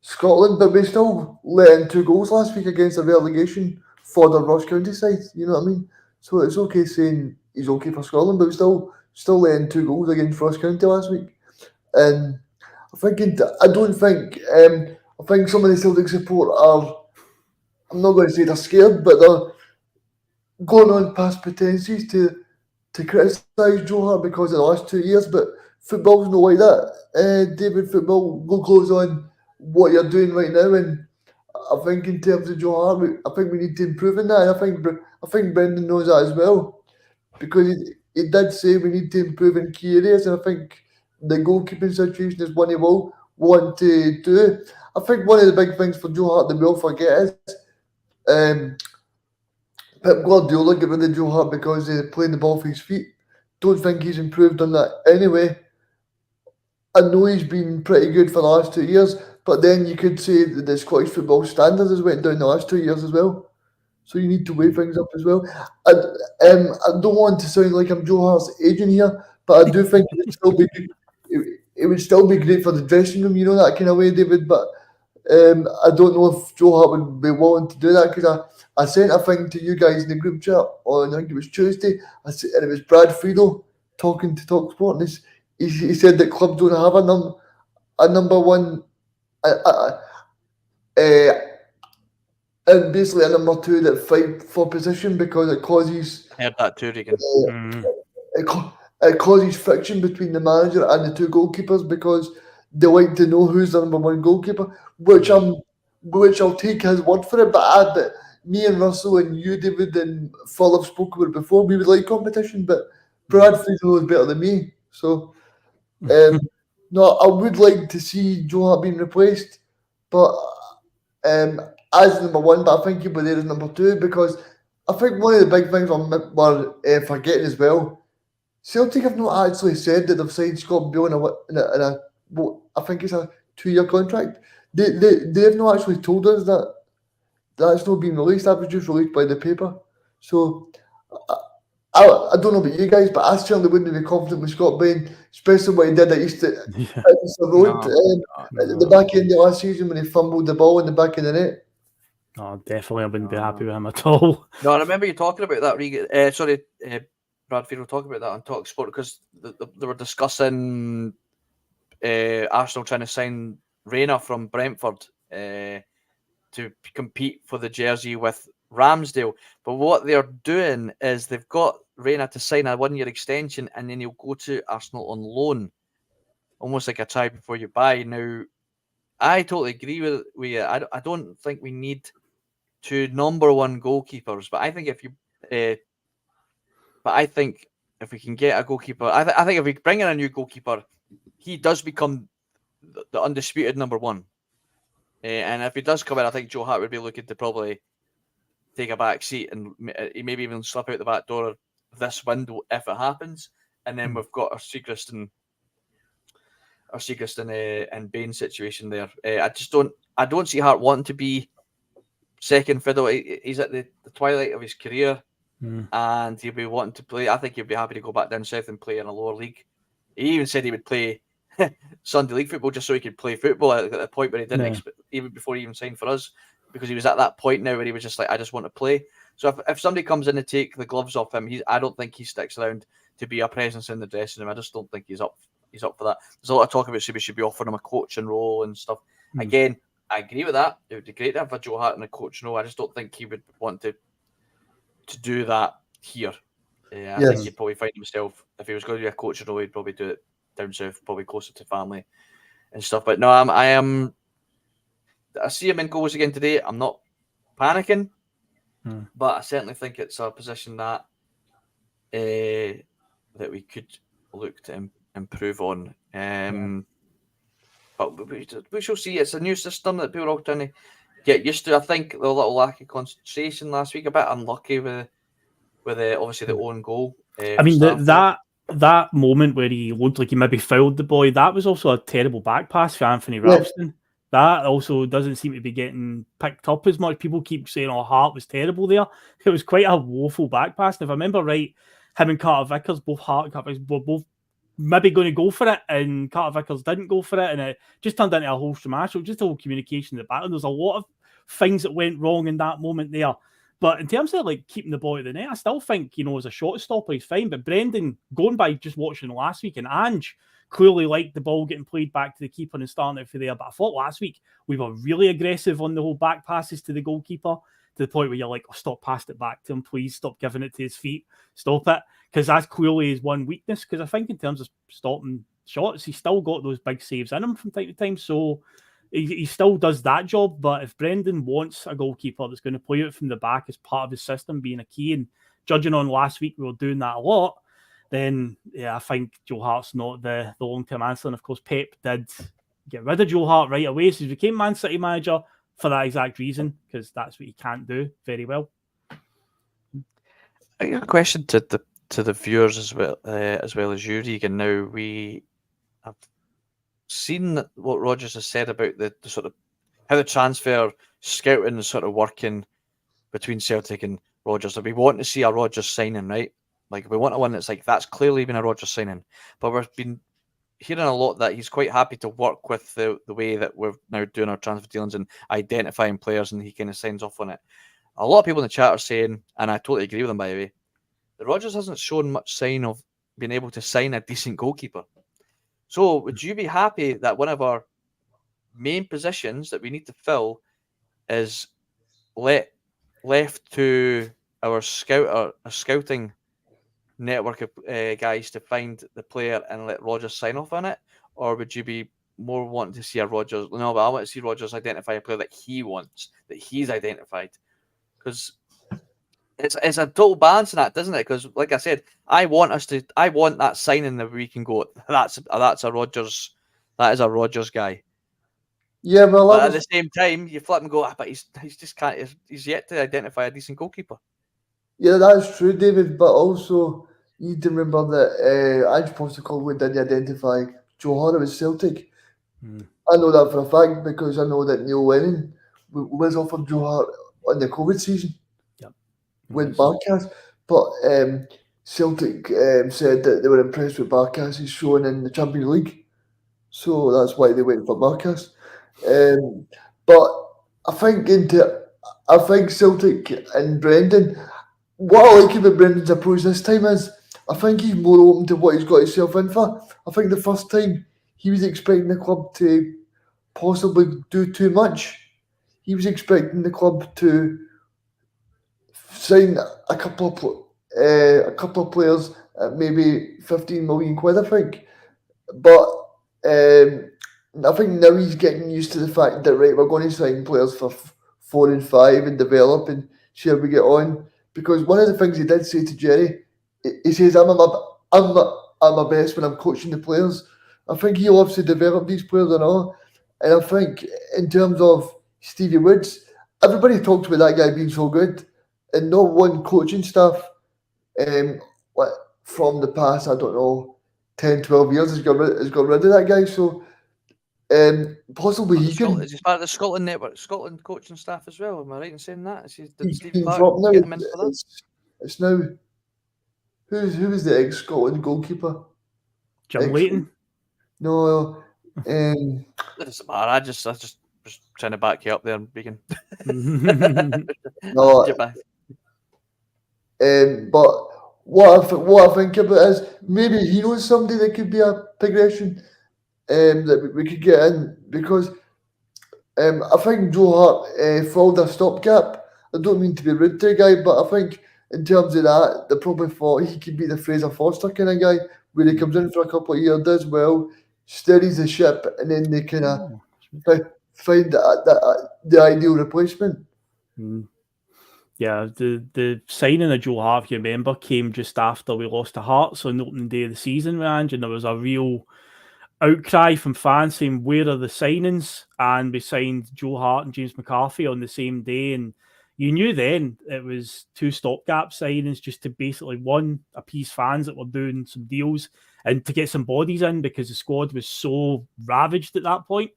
Scotland, but we still let in 2 goals last week against a relegation for the Ross County side. You know what I mean? So it's okay saying he's okay for Scotland, but we still let in 2 goals against Ross County last week. And I think I think some of the Celtic support are. I'm not going to say they're scared, but they're going on past pretenses to criticise Joe Hart because of the last 2 years. But football's not like that. David, football goes on what you're doing right now, and I think in terms of Joe Hart, I think we need to improve in that. And I think Brendan knows that as well, because he did say we need to improve in key areas, and I think the goalkeeping situation is one he will want to do. I think one of the big things for Joe Hart that we all forget is Pep Guardiola get rid of Joe Hart because he's playing the ball for his feet. Don't think he's improved on that anyway. I know he's been pretty good for the last 2 years, but then you could say that the Scottish football standards has went down the last 2 years as well. So you need to weigh things up as well. I don't want to sound like I'm Joe Hart's agent here, but I do think it would still be it would still be great for the dressing room, you know, that kind of way, David. But I don't know if Joe Hart would be willing to do that, because I sent a thing to you guys in the group chat on, I think it was Tuesday, and it was Brad Friedel talking to TalkSport, and he said that clubs don't have a number one, and basically a number 2 that fight for position, because it causes. I heard that too, Regan. It causes friction between the manager and the 2 goalkeepers, because they like to know who's the number 1 goalkeeper, which I'll take his word for it. But me and Russell and you, David, and Phil have spoken about it before. We would like competition, but Brad Friedel is better than me. So, no, I would like to see Joe Hart being replaced, but as number 1. But I think he'll be there as number 2, because I think one of the big things we're forgetting as well. Celtic have not actually said that they've signed Scott Beale in a I think it's a 2-year contract. They've not actually told us that that's not been released. That was just released by the paper. So I don't know about you guys, but I certainly wouldn't be confident with Scott Bain, especially what he did at Easter Road at the back end of last season when he fumbled the ball in the back of the net. Oh, definitely, I wouldn't be happy with him at all. No, I remember you talking about that, Regan. Brad Friedel talking about that on TalkSport, because they were discussing Arsenal trying to sign Reina from Brentford to compete for the jersey with Ramsdale. But what they're doing is they've got Reina to sign a 1-year extension, and then he'll go to Arsenal on loan, almost like a try before you buy. Now, I totally agree with you. I don't think we need 2 number 1 goalkeepers, but I think if we can get a goalkeeper, I think if we bring in a new goalkeeper, he does become the undisputed number 1. And if he does come in, I think Joe Hart would be looking to probably take a back seat, and he maybe even slip out the back door this window if it happens. And then we've got our Seacrest and Bain situation there. I don't see Hart wanting to be second fiddle. He's at the twilight of his career, and he'll be wanting to play. I think he'll be happy to go back down south and play in a lower league. He even said he would play Sunday league football just so he could play football at the point where he didn't expect, even before he even signed for us, because he was at that point now where he was just like, I just want to play. So if somebody comes in to take the gloves off him, I don't think he sticks around to be a presence in the dressing room. I just don't think he's up for that. There's a lot of talk about we should be offering him a coaching role and stuff. Again, I agree with that. It would be great to have a Joe Hart in a coaching role. I just don't think he would want to do that here. I think he'd probably find himself, if he was going to be a coaching role, he'd probably do it down south, probably closer to family and stuff. But no, I see him in goals again today. I'm not panicking, but I certainly think it's a position that we could look to improve on. But we shall see. It's a new system that people are all trying to get used to. I think the little lack of concentration last week, a bit unlucky with obviously the own goal. I mean, that moment where he looked like he maybe fouled the boy, that was also a terrible back pass for Anthony Ralston. That also doesn't seem to be getting picked up as much. People keep saying, Hart was terrible there. It was quite a woeful back pass. And if I remember right, him and Carter Vickers, both Hart Carter Vickers, were both maybe going to go for it, and Carter Vickers didn't go for it, and it just turned into a whole smash. Just a whole communication in the back. And there's a lot of things that went wrong in that moment there. But in terms of like keeping the ball at the net, I still think, as a shot stopper, he's fine. But Brendan, going by just watching last week, and Ange clearly liked the ball getting played back to the keeper and starting out for there. But I thought last week we were really aggressive on the whole back passes to the goalkeeper, to the point where you're like, oh, stop, pass it back to him, please. Stop giving it to his feet. Stop it. Because that's clearly his one weakness. Because I think in terms of stopping shots, he's still got those big saves in him from time to time. So he still does that job. But if Brendan wants a goalkeeper that's going to play out from the back as part of his system being a key, and judging on last week, we were doing that a lot, then I think Joe Hart's not the long-term answer. And of course, Pep did get rid of Joe Hart right away. So he became Man City manager for that exact reason, because that's what he can't do very well. I got a question to the viewers as well as you, Regan. Now, we have seen what Rodgers has said about the sort of how the transfer scouting is sort of working between Celtic and Rodgers. We want to see a Rodgers signing, right? Like, we want a one that's clearly been a Rodgers signing. But we've been hearing a lot that he's quite happy to work with the way that we're now doing our transfer dealings and identifying players, and he kind of signs off on it. A lot of people in the chat are saying, and I totally agree with them, by the way, that Rodgers hasn't shown much sign of being able to sign a decent goalkeeper. So would you be happy that one of our main positions that we need to fill is left to our scouting network of guys to find the player and let Rodgers sign off on it? Or would you be more wanting to see a Rodgers? No, but I want to see Rodgers identify a player that he wants, that he's identified. Because it's a total balance in that, doesn't it? Because, like I said, I want that signing that we can go, that's a Rodgers, that is a Rodgers guy. Yeah, well, but at the same time, you flip and go, but he's just can't. He's yet to identify a decent goalkeeper. Yeah, that's true, David. But also, you need to remember that Ange Postecoglou didn't identify Joe Hart with Celtic. I know that for a fact because I know that Neil Lennon was offered Joe Hart on the COVID season. Yep. With Barkas. But Celtic said that they were impressed with Barkas' showing in the Champions League. So that's why they went for Barkas. But I think Celtic and Brendan, what I like about Brendan's approach this time is I think he's more open to what he's got himself in for. I think the first time he was expecting the club to possibly do too much. He was expecting the club to sign a couple of players at maybe 15 million quid, I think. But I think now he's getting used to the fact that, right, we're going to sign players for 4 and 5 and develop and see how we get on. Because one of the things he did say to Jerry, he says, I'm my best when I'm coaching the players. I think he loves to develop these players and all. And I think in terms of Stevie Woods, everybody talks about that guy being so good. And no one coaching staff from the past, I don't know, 10, 12 years has got rid of that guy. So possibly he can. Is he part of the Scotland network, Scotland coaching staff as well? Am I right in saying that? Did Steve been Clark dropped now. get him in for that? It's now who is the ex-Scotland goalkeeper? Jim Leighton? No. It doesn't matter. I just was trying to back you up there, Beacon. No. But what I think about is maybe he knows somebody that could be a progression that we could get in, because I think Joe Hart followed a stopgap. I don't mean to be rude to a guy, but I think in terms of that, they probably thought he could be the Fraser Forster kind of guy, where he comes in for a couple of years, does well, steadies the ship, and then they kind of find the ideal replacement. Yeah, the signing of Joe Hart, if you remember, came just after we lost to Hearts on the opening day of the season, Range, and there was a real outcry from fans saying, where are the signings? And we signed Joe Hart and James McCarthy on the same day, and you knew then it was 2 stopgap signings just to basically, one, appease fans that were doing some deals and to get some bodies in because the squad was so ravaged at that point.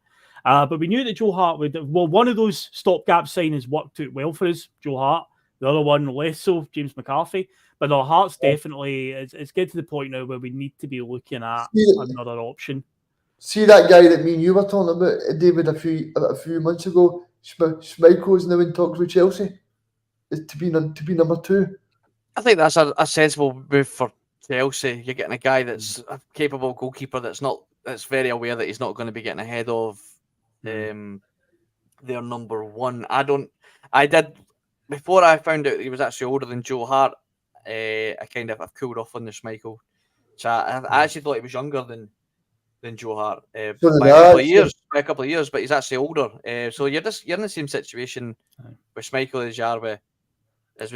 But we knew that Joe Hart would, one of those stopgap signings worked out well for us, Joe Hart, The other one, less so, James McCarthy. But no, Hearts definitely, it's getting to the point now where we need to be looking at another option. See that guy that me and you were talking about, David, a few months ago. Schmeichel's now in talks with Chelsea. Is to be number 2. I think that's a sensible move for Chelsea. You're getting a guy that's a capable goalkeeper that's very aware that he's not going to be getting ahead of their number 1. I did before I found out he was actually older than Joe Hart. I've cooled off on the Schmeichel chat. I actually thought he was younger than Joe Hart by a couple of years, but he's actually older. So you're in the same situation with Schmeichel as you are with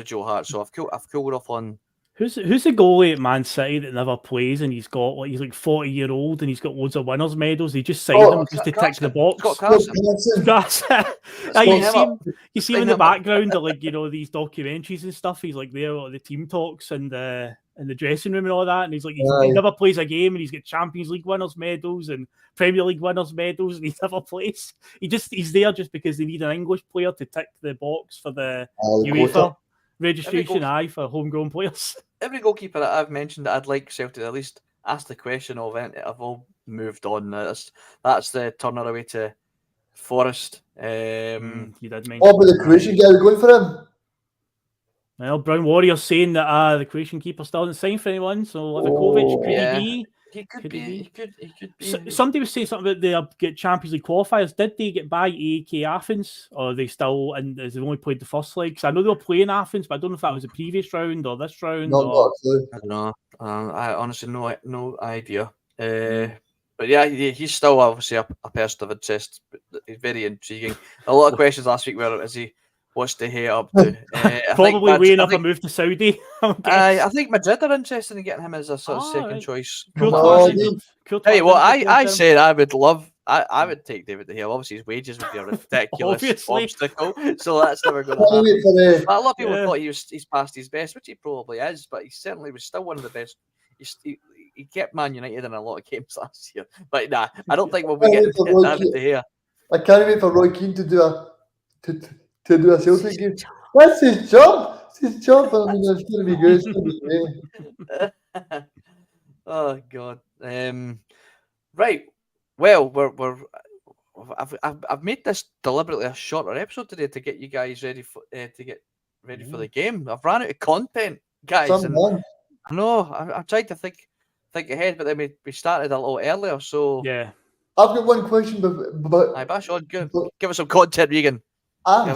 Joe Hart. So I've cooled off on. Who's the goalie at Man City that never plays and he's like 40-year-old and he's got loads of winners medals? He just signed them just to tick the box. You see him in the background of these documentaries and stuff. He's like there at the team talks and in the dressing room and all that, and he's like he never plays a game and he's got Champions League winners medals and Premier League winners medals and he never plays. He's there just because they need an English player to tick the box for the UEFA registration for homegrown players. Every goalkeeper that I've mentioned that I'd like Celtic to at least ask the question of, I've all moved on. That's the Turner away to Forest. You did mention. But the Croatian guy going for him. Well, Brown Warriors saying that the Croatian keeper still hasn't signed for anyone. So Livakovic, could he be? He could be. Somebody was saying something about they get Champions League qualifiers. Did they get by AEK Athens, or are they still? And they only played the first leg? Because I know they were playing Athens, but I don't know if that was the previous round or this round. I don't know. I honestly no idea. But yeah, he's still obviously a person of interest. He's very intriguing. A lot of questions last week were, what's the head up to? Probably weighing up a move to Saudi. I think Madrid are interested in getting him as a sort of second choice. Tell you what, I said I would love. I would take David De Gea. Obviously, his wages would be a ridiculous obstacle, so that's never going to happen. But a lot of people thought he's past his best, which he probably is, but he certainly was still one of the best. He kept Man United in a lot of games last year. But nah, I don't think we'll be getting David De Gea. I can't wait for Roy Keane to do a Celtic game. That's his job. It's his job. I mean, it's going to be good. It's going to be great. Oh God. Right. Well, I've made this deliberately a shorter episode today to get you guys ready for for the game. I've ran out of content, guys. I know. I tried to think ahead, but then we started a little earlier. So yeah, I've got one question, but bash on. Give us some content, Regan. I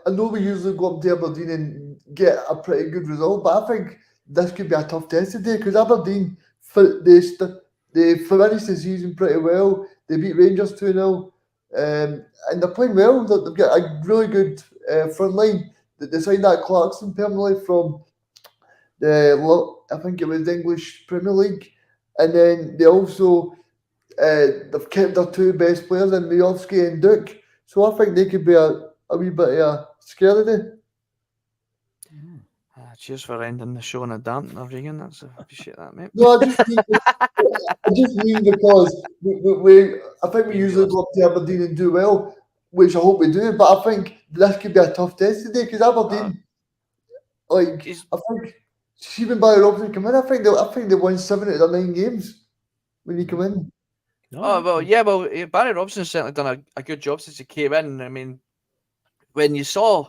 know we usually go up to Aberdeen and get a pretty good result, but I think this could be a tough test today because Aberdeen they finished the season pretty well. They beat Rangers 2-0, and they're playing well. They've got a really good front line. They signed that Clarkson permanently from I think it was the English Premier League, and then they also they've kept their 2 best players in Miovski and Duke. So I think they could be a wee bit scary today. Cheers for ending the show on a damp, Regan. I appreciate that, mate. No, I just mean because I think we usually go up to Aberdeen and do well, which I hope we do. But I think this could be a tough test today because Aberdeen, I think, even by Robson come in, I think they won 7 out of 9 games when he come in. Barry Robson's certainly done a good job since he came in. I mean, when you saw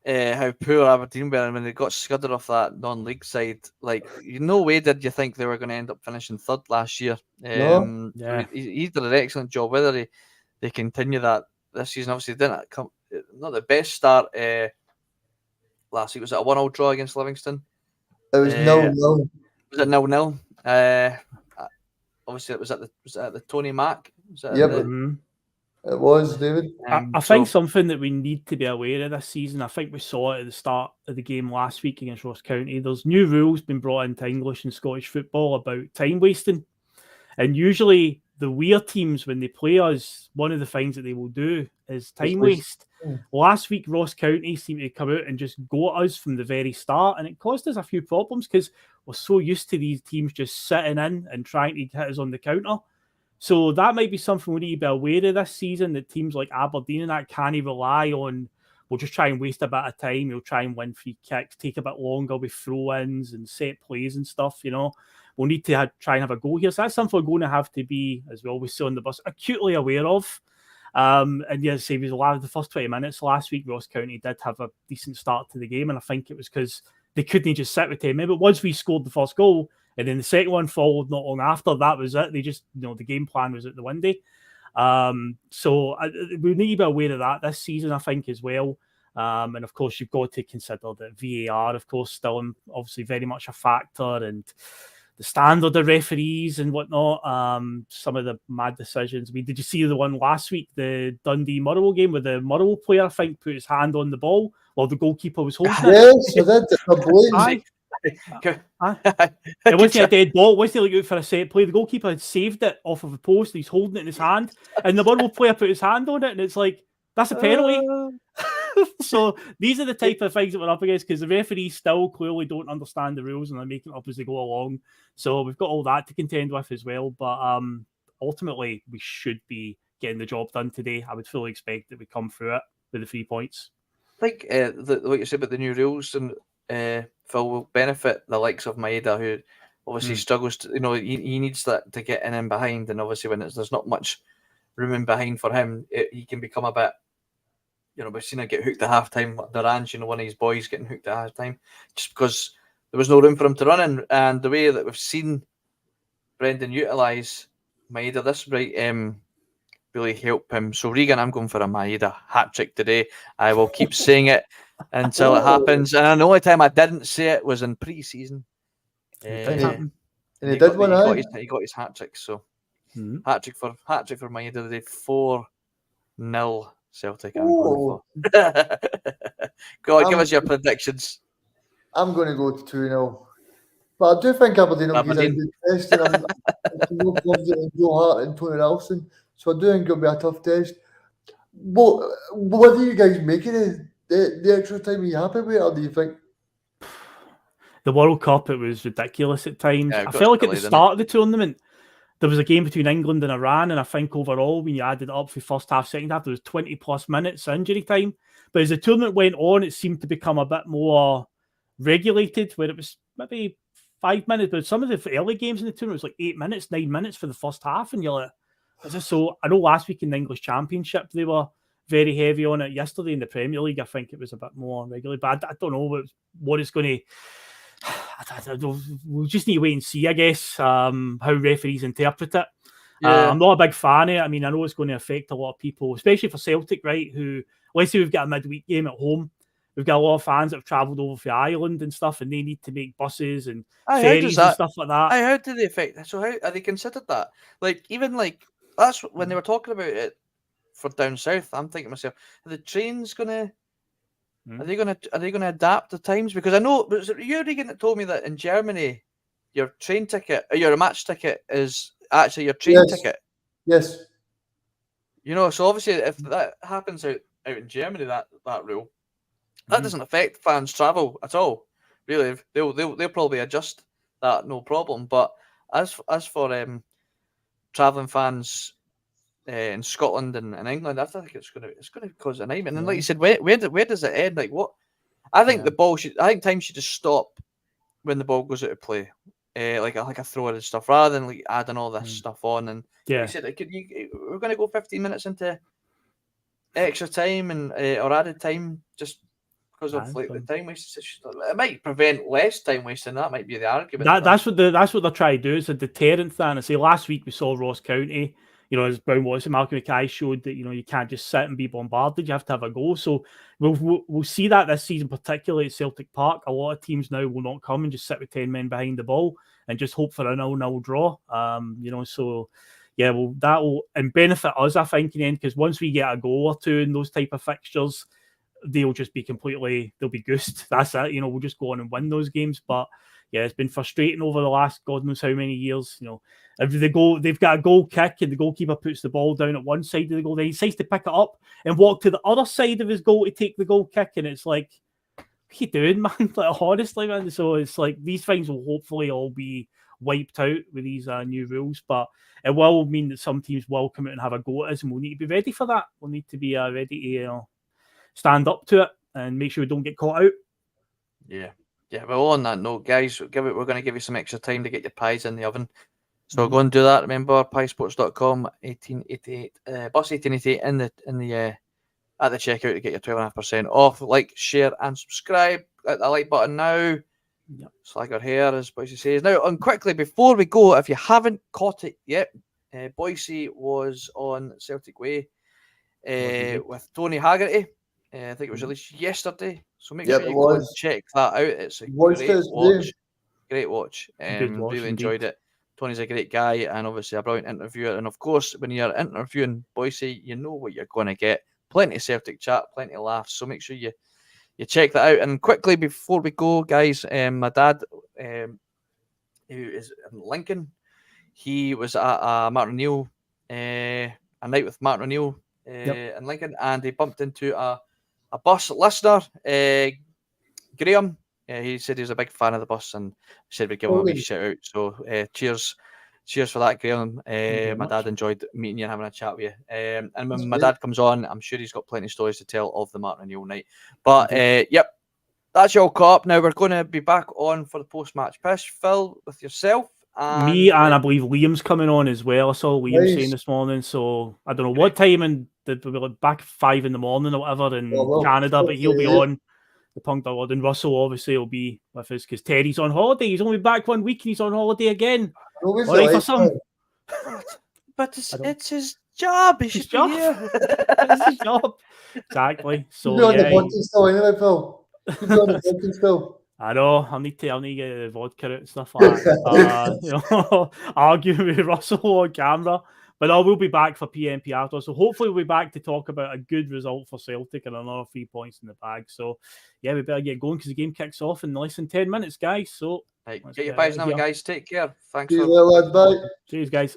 how poor Aberdeen were and when they got scudded off that non-league side, no way did you think they were going to end up finishing 3rd last year. He did an excellent job. Whether they continue that this season, obviously didn't come not the best start last week. Was it a 1-1 draw against Livingston? It was 0-0. Was it 0-0? Obviously, it was at the Tony Mack. It was, David. I think something that we need to be aware of this season, I think we saw it at the start of the game last week against Ross County. There's new rules been brought into English and Scottish football about time wasting. And usually the weird teams, when they play us, one of the things that they will do is time waste. Last week, Ross County seemed to come out and just go at us from the very start. And it caused us a few problems because we're so used to these teams just sitting in and trying to hit us on the counter. So that might be something we need to be aware of this season, that teams like Aberdeen and that can't rely on we'll just try and waste a bit of time. We'll try and win free kicks, take a bit longer with throw-ins and set plays and stuff, We'll need to try and have a goal here. So that's something we're going to have to be, as we always say on the bus, acutely aware of. And yeah, say we allowed the first 20 minutes last week, Ross County did have a decent start to the game, and I think it was because they couldn't just sit with 10 men. But once we scored the first goal, and then the second one followed not long after, that was it. They just, the game plan was out the window. So we need to be aware of that this season, I think, as well. And of course, you've got to consider that VAR, of course, still obviously very much a factor, and the standard of referees and whatnot. Some of the mad decisions. I mean, did you see the one last week, the Dundee Motherwell game, where the Motherwell player, I think, put his hand on the ball while the goalkeeper was holding it? Yes, I did. A blatant. It wasn't a dead ball. It wasn't like out for a set play. The goalkeeper had saved it off of a post. He's holding it in his hand, and the Motherwell player put his hand on it, and it's like, that's a penalty. So these are the type of things that we're up against, because the referees still clearly don't understand the rules and they're making it up as they go along. So we've got all that to contend with as well. But ultimately, we should be getting the job done today. I would fully expect that we come through it with the 3 points. I think what you said about the new rules and Phil will benefit the likes of Maeda, who obviously struggles to, he needs that to get in behind, and obviously when there's not much room in behind for him, he can become a bit, we've seen it get hooked at half-time. Duran's, one of his boys getting hooked at half-time, just because there was no room for him to run in. And the way that we've seen Brendan utilise Maeda this really help him. So Regan, I'm going for a Maeda hat-trick today. I will keep saying it until it happens. And the only time I didn't say it was in pre-season. And he did one. He got his hat-trick. So hat-trick for Maeda today. 4-0 Celtic. I'm going for. Go on, give us your predictions. I'm going to go to 2-0. But I do think Aberdeen will be a good test. And I'm more confident in Joe Hart and Tony Nelson. So I do think it'll be a tough test. What do you guys make of the extra time? Are you happy with it, or do you think? The World Cup, it was ridiculous at times. Yeah, I felt like at the start of the tournament, there was a game between England and Iran, and I think overall, when you added it up for first half, second half, there was 20 plus minutes injury time. But as the tournament went on, it seemed to become a bit more regulated, where it was maybe 5 minutes, but some of the early games in the tournament was like 8 minutes, 9 minutes for the first half, and you're like, is this so? I know last week in the English Championship, they were very heavy on it. Yesterday in the Premier League, I think it was a bit more regular, but I don't know what it's going to. We'll just need to wait and see, I guess, how referees interpret it. Yeah. I'm not a big fan of it. I mean, I know it's going to affect a lot of people, especially for Celtic, right? Who, let's say we've got a midweek game at home. We've got a lot of fans that have travelled over from Ireland and stuff, and they need to make buses and ferries and stuff like that. How do they affect that? So how are they considered that? That's when they were talking about it for down south. I'm thinking to myself, are the trains gonna? Are they gonna adapt the times? Because I know, was it you, Regan, that told me that in Germany, your train ticket, your match ticket is actually your train ticket. Yes. So obviously, if that happens out in Germany, that rule, that doesn't affect fans' travel at all. Really, they'll probably adjust that, no problem. But as for travelling fans in Scotland and England, I think it's gonna cause a nightmare. And like you said, where does it end? Like what? I think time should just stop when the ball goes out of play, like a throw and stuff, rather than like adding all this stuff on. And like you said, we're going to go 15 minutes into extra time and or added time just because of like the time waste. It might prevent less time wasting. That might be the argument. That's what they're trying to do. It's a deterrent thing. I say last week we saw Ross County. As Brown Watson, Malcolm Mackay showed that you can't just sit and be bombarded. You have to have a goal. So we'll see that this season, particularly at Celtic Park. A lot of teams now will not come and just sit with 10 men behind the ball and just hope for a 0-0 draw. So yeah, well, that will benefit us, I think, in the end, because once we get a goal or two in those type of fixtures, they'll just be they'll be goosed. That's it. We'll just go on and win those games. But yeah, it's been frustrating over the last God knows how many years. If they've got a goal kick and the goalkeeper puts the ball down at one side of the goal, then he decides to pick it up and walk to the other side of his goal to take the goal kick, and it's like, what are you doing, man? Like, honestly, man. So it's like these things will hopefully all be wiped out with these new rules, but it will mean that some teams will come out and have a go at us, and we'll need to be ready for that. We'll need to be ready to stand up to it and make sure we don't get caught out. Yeah. Well, on that note, guys, we're going to give you some extra time to get your pies in the oven. So go and do that. Remember, piesports.com, 1888, Bus 1888 in the at the checkout to get your 12.5% off. Like, share, and subscribe. Click that like button now. Yep. Slag our hair, as Bhoycie says. Now, and quickly, before we go, if you haven't caught it yet, Bhoycie was on Celtic Way with Tony Haggerty. I think it was released yesterday. So make sure you go and check that out. It's a great watch. Great watch. Really enjoyed it. Tony's a great guy and obviously a brilliant interviewer. And of course, when you're interviewing Bhoycie, you know what you're going to get. Plenty of Celtic chat, plenty of laughs. So make sure you check that out. And quickly, before we go, guys, my dad, who is in Lincoln, he was at Martin O'Neill, a night with Martin O'Neill in Lincoln, and he bumped into a bus listener, Graham. He said he was a big fan of the bus and said we'd give him a wee shout out. So cheers for that, Graham. My dad enjoyed meeting you and having a chat with you. And when my dad comes on, I'm sure he's got plenty of stories to tell of the Martin O'Neill night. But yep, that's your caught up. Now we're going to be back on for the post-match pish. Phil, with yourself. And me and I believe Liam's coming on as well. I saw Liam saying this morning. So I don't know what time, and we're back at 5 a.m. or whatever in Canada, but he'll be on. The Punk Lord, and Russell obviously will be with us because Terry's on holiday. He's only back 1 week and he's on holiday again. All right for some. But it's his job. It's his job. It's his job. Exactly. So you're on the podcast still anyway, Phil. You're on the podcast still. I know. I need to get the vodka out and stuff like that. Argue with Russell on camera. But I will be back for PMP after. So hopefully we'll be back to talk about a good result for Celtic and another 3 points in the bag. So yeah, we better get going because the game kicks off in less than 10 minutes, guys. So get your pies now, guys. Take care. Thanks. Bye. Cheers, guys.